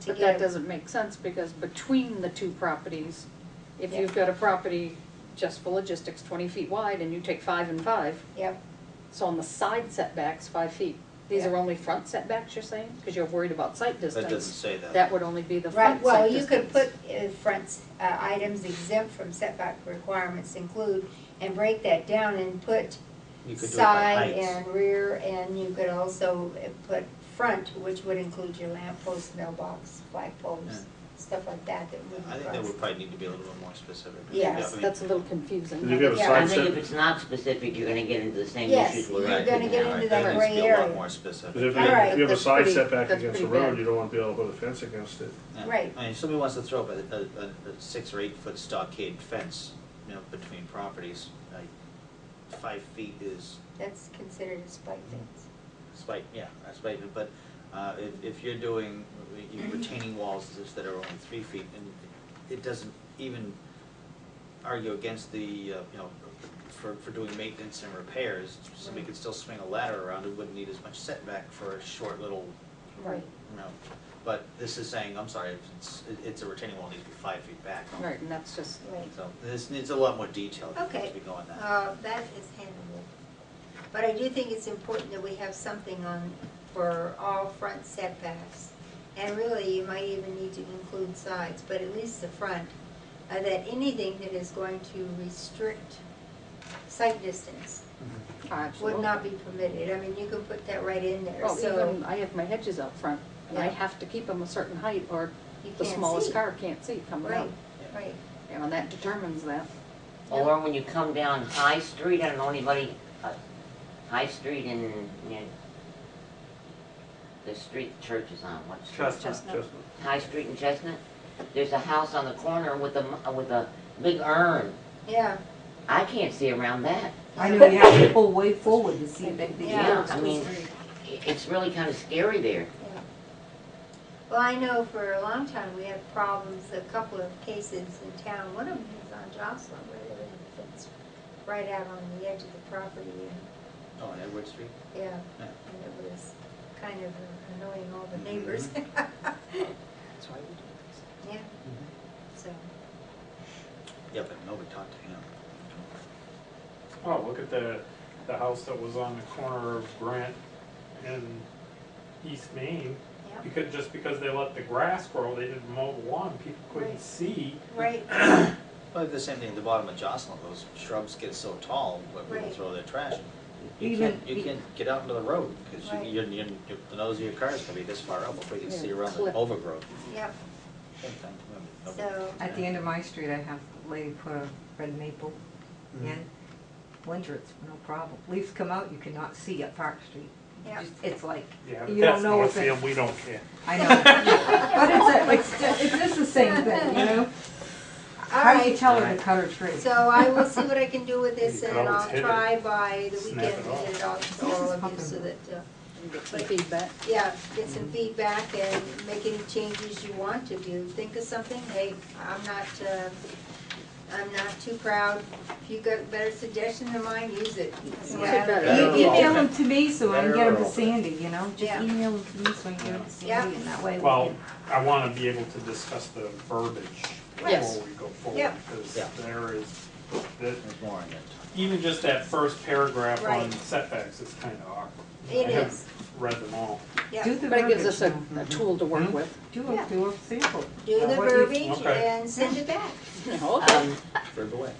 to But that get, doesn't make sense, because between the two properties, if Yeah. you've got a property just for logistics 20 feet wide and you take 5 and 5, yep, so on the side setbacks, 5 feet. These Yeah. are only front setbacks, you're saying? Because you're worried about sight That doesn't distance. say that. That would only be the right, front well, sight you could distance. put, front, items exempt from setback requirements include, and break that down and put You could do it by side heights. and rear, and you could also put front, which would include your lamp post, mailbox, flagpoles, stuff like that, that would be I think that crossed. would probably need to be a little bit more specific. Yes, I mean, That's a little confusing. Did you give a Yeah. I side think set? if it's not specific, you're gonna get into the same Yes, issues we're you're at gonna now. get into right, that needs to gray be a lot area. more specific. But if All right. you have a That's side pretty- setback that's against the pretty road, bad. you don't want to be able to put a fence against it. Yeah. Right. I mean, if somebody wants to throw up a 6 or 8 foot stockade fence, you know, between properties, like 5 feet is That's considered a spike fence. spite, yeah, a spite, but if you're doing retaining walls that are only 3 feet, and it doesn't even argue against the, you know, for doing maintenance and repairs, somebody could still swing a ladder around, it wouldn't need as much setback for a short little, Right. you know. But this is saying, I'm sorry, it's a retaining wall, it needs to be 5 feet back. Right, and that's just, Right. So this needs a lot more detail Okay. to be going that. That is handleable. But I do think it's important that we have something on for all front setbacks. And really, you might even need to include sides, but at least the front, that anything that is going to restrict sight distance absolutely. would not be permitted. I mean, you could put that right in there, Well, so even, I have my hedges out front, and I Yeah. have to keep them a certain height, or you the can't smallest see. car can't see coming Right, out. right. You know, and that determines that. Or when you come down High Street, I don't know anybody, High Street in, you know, the street the church is on, what street? Chestnut. Just, High Street in Chestnut. There's a house on the corner with a big urn. Yeah, I can't see around that. I know you have to pull way forward to see that big. Yeah, I mean, it's really kind of scary there. yeah. Well, I know for a long time we had problems, a couple of cases in town. One of them was on Jocelyn, where there was a fence right out on the edge of the property, and Oh, on Edward Street? yeah, Yeah. and it was kind of annoying all the neighbors. Mm-hmm. That's why we do this. Yeah, so, Yeah, but nobody talked to him. Oh, look at the house that was on the corner of Grant and East Main. because they let the grass grow, they didn't mow the lawn, people couldn't Right. see. Right, Well, the same thing at the bottom of Jocelyn, those shrubs get so tall where people Right. throw their trash. You Even- can't get out into the road, because Right. the nose of your car is gonna be this far up before you can see Yeah, around the clip. overgrowth. yep, Same thing. so, At the end of my street, I have a lady put a red maple Mm-hmm. in. Winter, it's no problem. Leaves come out, you cannot see up Park Street. yeah. It's like, Yeah, you but don't that's know if it. Northfield, we don't care. I know. But it's just the same thing, you know? All How do you right, tell her Alright. to cut her tree? so I will see what I can do with this You could and always I'll hit it. try by the Snap weekend it to off. get it out to all of you so that, And get some feedback. yeah, get some feedback and make any changes you want to do. Think of something, hey, I'm not too proud. If you got a better suggestion than mine, use it. That's the way I Better. look at You it. email them to me so I can get them to Better. Sandy, you know? Just Yeah. email them to me so I can get them to Yeah. Sandy, and that way we Well, can. I wanna be able to discuss the verbiage Yes. before we go forward, Yeah. because Yeah. there is, that, There's more in it. even just that first paragraph on Right. setbacks is kinda awkward. It I have is. read them all. Yeah. Do the But it gives us verbiage a tool to work with. now. Yeah. Do a sample. Do the What you- verbiage Okay. and send it back. Okay. Further away.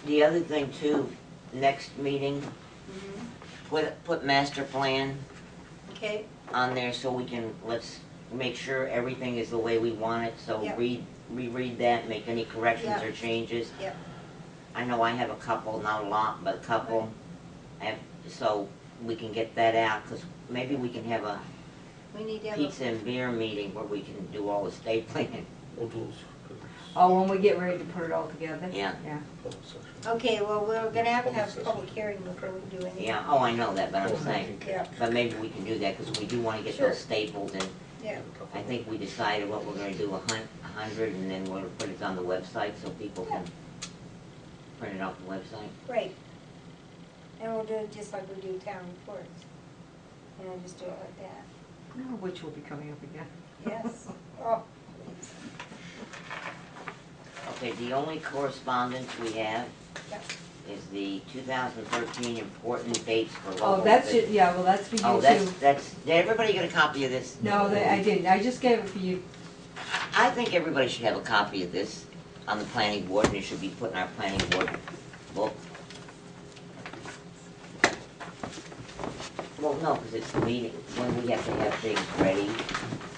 The other thing too, next meeting, Mhm. put master plan Okay, on there so we can, let's make sure everything is the way we want it, so Yep. reread that, make any corrections Yep. or changes. Yep. I know I have a couple, not a lot, but a couple, and so we can get that out, cause maybe we can have a we need to have pizza and beer meeting where we can do all the state planning. We'll do this, 'cause Oh, when we get ready to put it all together? Yeah. Yeah. it's public session. Okay, well, we're gonna have to have a Public public hearing before we do anything. Yeah, oh, I know that, but I'm saying, Yeah, but maybe we can do that, cause we do wanna get Sure. those stapled, and yeah, I think we decided what we're gonna do, 100, and then we'll put it on the website so people can print it off the website. great. And we'll do it just like we do town reports. You know, just do it like that. Which will be coming up again. Yes. Oh, please. Okay, the only correspondence we have Yep. is the 2013 important dates for local. Oh, that's it, yeah, well, that's for you Oh, too. that's, did everybody get a copy of this? No, I didn't, I just gave it for you. I think everybody should have a copy of this on the planning board, and it should be put in our planning board book. Well, no, because it's the meeting, when we have to have things ready,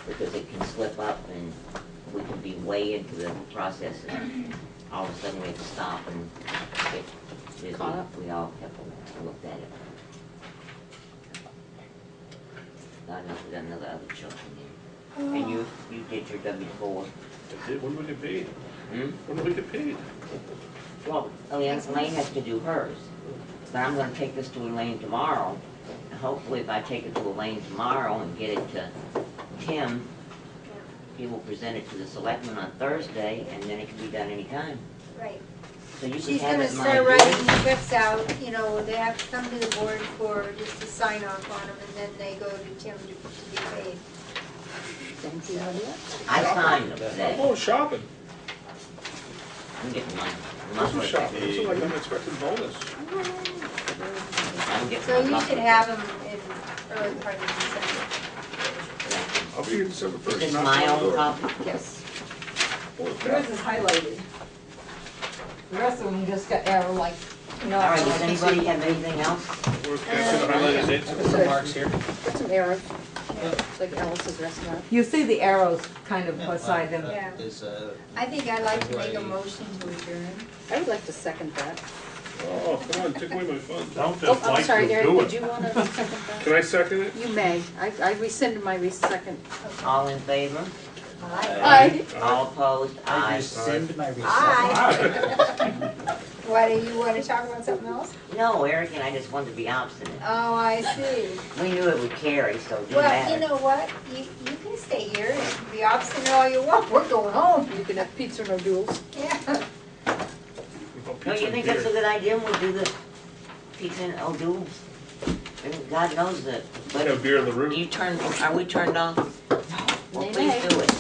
because it can slip up and we can be way into the process and all of a sudden we have to stop and get busy. Caught up. We all have to look at it. God knows we got another other children here. And you did your W-4. I did. When do we get paid? Hmm? When do we get paid? Well, Elaine has to do hers, but I'm gonna take this to Elaine tomorrow. And hopefully if I take it to Elaine tomorrow and get it to Tim, he will present it to the selectmen on Thursday, and then it can be done anytime. Right. So you can She's have gonna it in my start writing agenda. the checks out, you know, they have to come to the board for just to sign off on them, and then they go to Tim to be paid. Thank you, Lydia. I signed them I'm today. going shopping. I'm getting mine. Christmas shopping. This is like unexpected bonus. I'm getting So my you should bucket. have them in early part of December. I'll be here December Is 1st. this knock my on the own door. copy? Yes. Oh, it's Yours back. is highlighted. The rest of them just got arrow like, you know. All right, does anybody have anything else? Where's the highlighted dates? Put some marks here. Put some arrows, it's like Alice's restaurant. You see the arrows kind of Yeah, beside them. Yeah. Is, I think I'd like to make a February. motion to adjourn. I would like to second that. Oh, come on, take away my fun. Don't Oh, just I'm like sorry, to Eric, do did it. you wanna second that? Can I second it? You may. I rescind my second. All in favor? Aye. All opposed? I Aye. rescind my rescind. Aye. Why, do you wanna talk about something else? No, Eric and I just wanted to be obstinate. Oh, I see. We knew it would carry, so it didn't Well, matter. you know what, you can stay here and be obstinate all you want, we're going home. You can have pizza, no duels. Yeah. Don't you think that's a good idea when we do the pizza and O'Doul's? And God knows that, Have but beer in the room. you turned, are we turned off? Well, Nay, please nay. do it.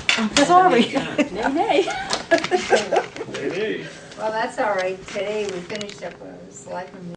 Sorry. Nay, nay. Hey, hey. Well, that's all right, today we finished up with selectmen